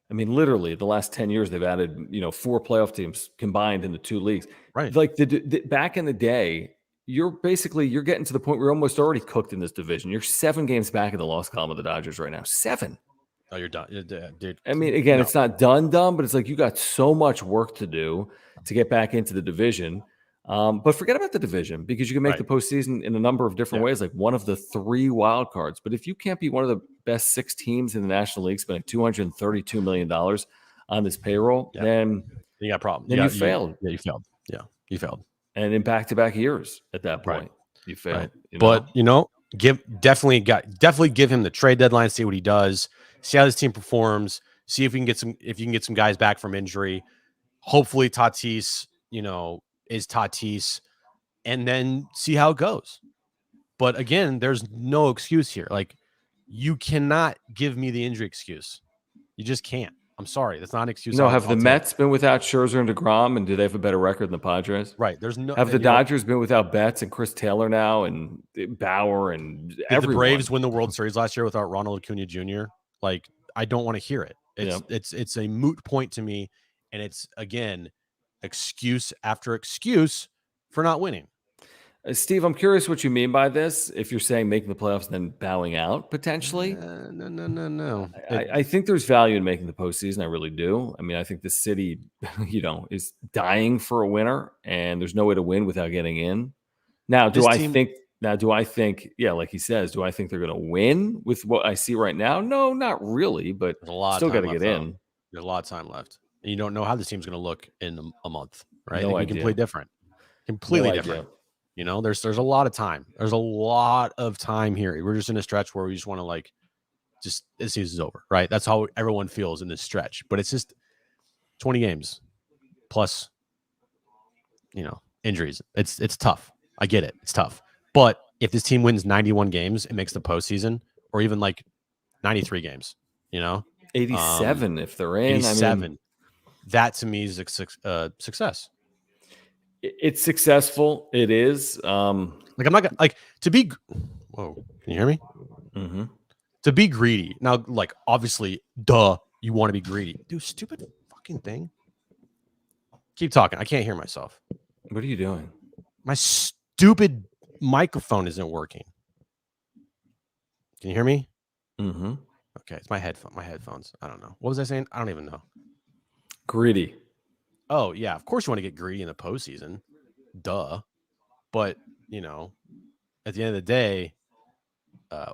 I mean, literally, the last 10 years, they've added, 4 playoff teams combined in the 2 leagues. Right. Like, the back in the day, you're getting to the point where you're almost already cooked in this division. You're 7 games back in the loss column of the Dodgers right now. 7. Oh, you're done, dude. I mean, again, it's not done, but it's like you got so much work to do to get back into the division. But forget about the division, because you can make the postseason in a number of different ways, like one of the 3 wild cards. But if you can't be one of the best 6 teams in the National League, spending $232 million on this payroll, then you got a problem. Then you failed. Yeah, you failed. Yeah, you failed. And in back-to-back years at that point, you failed. But definitely give him the trade deadline, see what he does, see how this team performs, see if you can get some guys back from injury. Hopefully Tatis, is Tatis, and then see how it goes. But again, there's no excuse here. Like, you cannot give me the injury excuse. You just can't. I'm sorry. That's not an excuse. Have the Mets been without Scherzer and DeGrom, and do they have a better record than the Padres? Right. Have the Dodgers been without Betts and Chris Taylor now and Bauer and everyone? Did the Braves win the World Series last year without Ronald Acuna Jr.? Like, I don't want to hear it. It's a moot point to me, and it's, again, excuse after excuse for not winning. Steve, I'm curious what you mean by this. If you're saying making the playoffs and then bowing out potentially, no. I think there's value in making the postseason. I really do. I mean, I think the city, is dying for a winner, and there's no way to win without getting in. Now, do I think? Yeah, like he says, do I think they're going to win with what I see right now? No, not really. But still got to get in. There's a lot of time left, and you don't know how this team's going to look in a month, right? No idea. Completely different. Completely different. There's a lot of time. There's a lot of time here. We're just in a stretch where we just want to this season's over, right? That's how everyone feels in this stretch. But it's just 20 games plus, injuries. It's tough. I get it. It's tough. But if this team wins 91 games, it makes the postseason, or even 93 games, 87 if they're in. 87. That to me is a success. It's successful. It is. I'm not gonna to be. Whoa, can you hear me? Mm-hmm. To be greedy now, obviously, you want to be greedy, dude. Stupid fucking thing. Keep talking. I can't hear myself. What are you doing? My stupid microphone isn't working. Can you hear me? Mm-hmm. Okay, it's my headphones. I don't know. What was I saying? I don't even know. Greedy. Oh, yeah, of course you want to get greedy in the postseason. Duh. But, at the end of the day,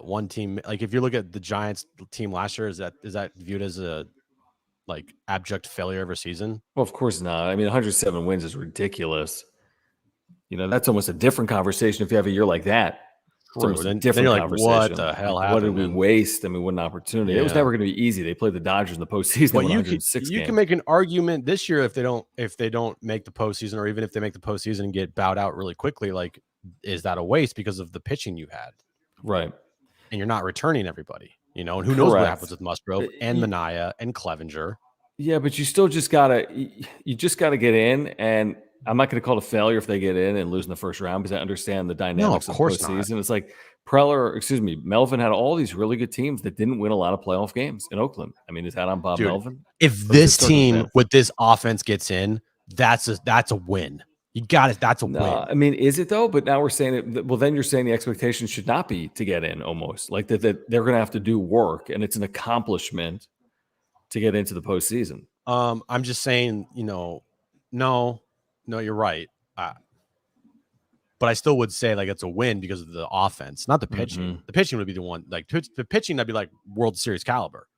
one team, if you look at the Giants team last year, is that viewed as a abject failure of a season? Well, of course not. I mean, 107 wins is ridiculous. That's almost a different conversation if you have a year like that. Then you're conversation. What the hell happened? What did we waste? I mean, what an opportunity. Yeah. It was never going to be easy. They played the Dodgers in the postseason. Well, you can make an argument this year if they don't make the postseason, or even if they make the postseason and get bowed out really quickly, is that a waste because of the pitching you had? Right. And you're not returning everybody, and who knows what happens with Musgrove and Manaea and Clevenger. Yeah, but you still just gotta get in, and I'm not going to call it a failure if they get in and lose in the first round, because I understand the dynamics of postseason. It's like Melvin had all these really good teams that didn't win a lot of playoff games in Oakland. I mean, is that on Bob Melvin? If this team with this offense gets in, that's a win. You got it. That's a No, win. I mean, is it though? But now we're saying it. Well, then you're saying the expectation should not be to get in, almost like that they're going to have to do work, and it's an accomplishment to get into the postseason. I'm just saying, no, you're right. But I still would say like it's a win because of the offense, not the pitching. Mm-hmm. The pitching would be the one, like the pitching that'd be like World Series caliber.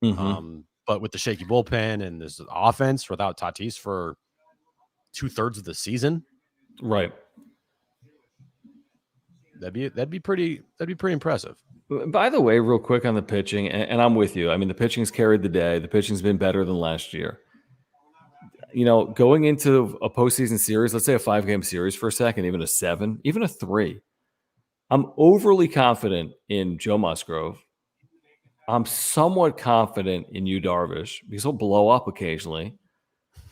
Mm-hmm. But with the shaky bullpen and this offense without Tatis for 2/3 of the season, Right. that'd be pretty impressive. By the way, real quick on the pitching, and I'm with you. I mean, the pitching's carried the day. The pitching's been better than last year. Going into a postseason series, let's say a 5-game series for a second, even a 7, even a 3, I'm overly confident in Joe Musgrove. I'm somewhat confident in Yu Darvish because he'll blow up occasionally.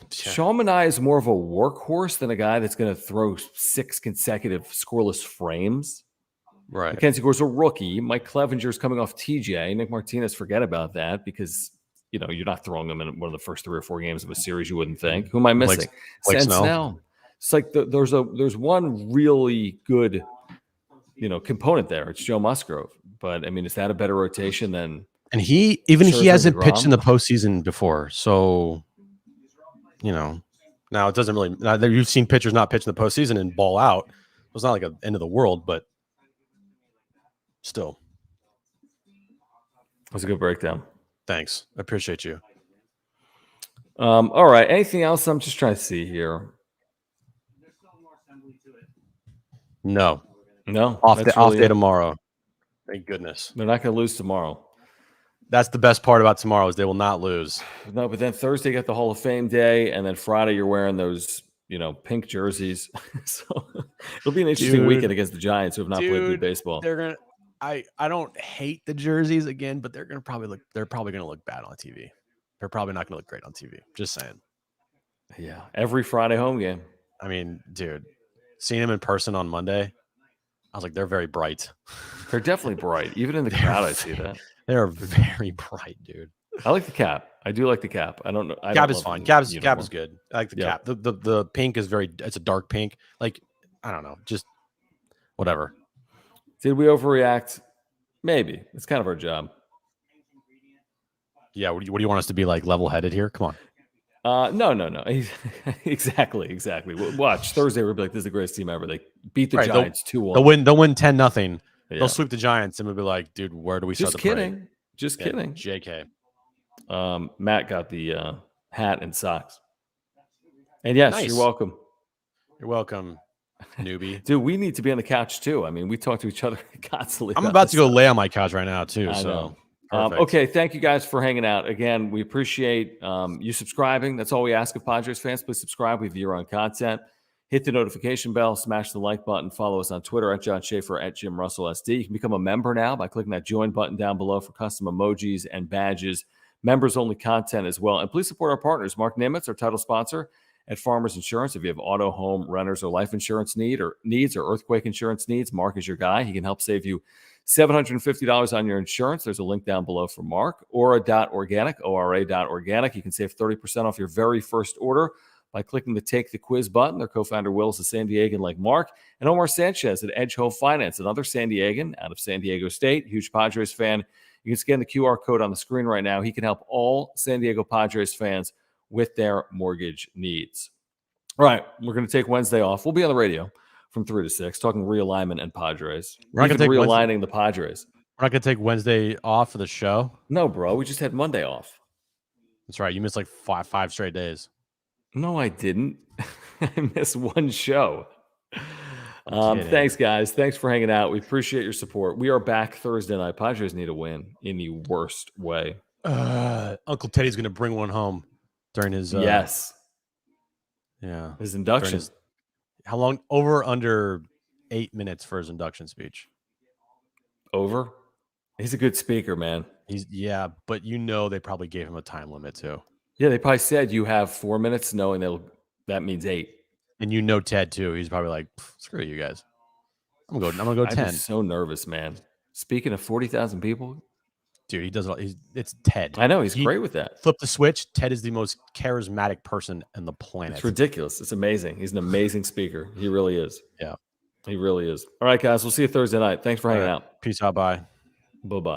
Yeah. Sean Manaea is more of a workhorse than a guy that's going to throw 6 consecutive scoreless frames. Right. Mackenzie Gore's a rookie. Mike Clevenger's coming off TJ. Nick Martinez, forget about that because you're not throwing them in one of the first 3 or 4 games of a series. You wouldn't think. Who am I missing? Blake Snell. It's like there's one really good component there. It's Joe Musgrove. But I mean, is that a better rotation than? And he hasn't pitched in the postseason before, so now it doesn't really. Now you've seen pitchers not pitch in the postseason and ball out. It's not like an end of the world, but still, That's a good breakdown. Thanks, I appreciate you. All right. Anything else? I'm just trying to see here. No, off day tomorrow. Thank goodness. They're not going to lose tomorrow. That's the best part about tomorrow is they will not lose. No, but then Thursday you got the Hall of Fame day, and then Friday you're wearing those, pink jerseys. So it'll be an interesting weekend against the Giants who have not played good baseball. They're gonna. I don't hate the jerseys again, but they're probably gonna look bad on TV. They're probably not gonna look great on TV. Just saying. Yeah, every Friday home game. I mean, dude, seeing them in person on Monday, I was like, they're very bright. They're definitely bright. Even in the crowd, I see that. They're very bright, dude. I like the cap. I do like the cap. I don't know. Cap is fine. Cap is good. I like the cap. The pink is it's a dark pink. Like, I don't know. Just whatever. Did we overreact? Maybe. It's kind of our job. Yeah. What do you want us to be like level-headed here? Come on. No. Exactly. Watch Thursday. We'll be like, this is the greatest team ever. They beat the Giants 2-1. They'll win 10-0. Yeah. They'll sweep the Giants, and we'll be like, dude, where do we start the parade? Just kidding. JK. Matt got the hat and socks. And yes, Nice. You're welcome. You're welcome, newbie. Dude, we need to be on the couch too. I mean, we talk to each other constantly. I'm about to go lay on my couch right now too. Okay, thank you guys for hanging out. Again, we appreciate you subscribing. That's all we ask of Padres fans. Please subscribe. We have year-round content. Hit the notification bell, smash the like button, follow us on Twitter at John Schaefer, at Jim Russell SD. You can become a member now by clicking that join button down below for custom emojis and badges, members-only content as well. And please support our partners. Mark Nimitz, our title sponsor at Farmers Insurance. If you have auto, home, renters, or life insurance needs or earthquake insurance needs, Mark is your guy. He can help save you $750 on your insurance. There's a link down below for Mark. Ora.organic, ORA.organic. You can save 30% off your very first order by clicking the Take the Quiz button. Their co-founder Will is a San Diegan like Mark. And Omar Sanchez at Edge Home Finance, another San Diegan out of San Diego State, huge Padres fan. You can scan the QR code on the screen right now. He can help all San Diego Padres fans with their mortgage needs. All right, we're going to take Wednesday off. We'll be on the radio from 3 to 6, talking realignment and Padres. We're not going to take realigning the Padres. We're not going to take Wednesday off for the show. No, bro. We just had Monday off. That's right. You missed like five straight days. No, I didn't. I missed one show. Thanks, guys. Thanks for hanging out. We appreciate your support. We are back Thursday night. Padres need a win in the worst way. Uncle Teddy's going to bring one home during his yes. Yeah. His induction. How long? Over under 8 minutes for his induction speech. Over? He's a good speaker, man. But they probably gave him a time limit too. Yeah, they probably said you have 4 minutes, knowing that means 8. And Ted too. He's probably like, screw you guys. I'm gonna go 10. I'm so nervous, man. Speaking of 40,000 people, Dude, he does it. It's Ted. I know he's great with that. Flip the switch. Ted is the most charismatic person on the planet. It's ridiculous. It's amazing. He's an amazing speaker. He really is. Yeah. He really is. All right, guys. We'll see you Thursday night. Thanks for hanging out. Peace out. Bye. Bye-bye.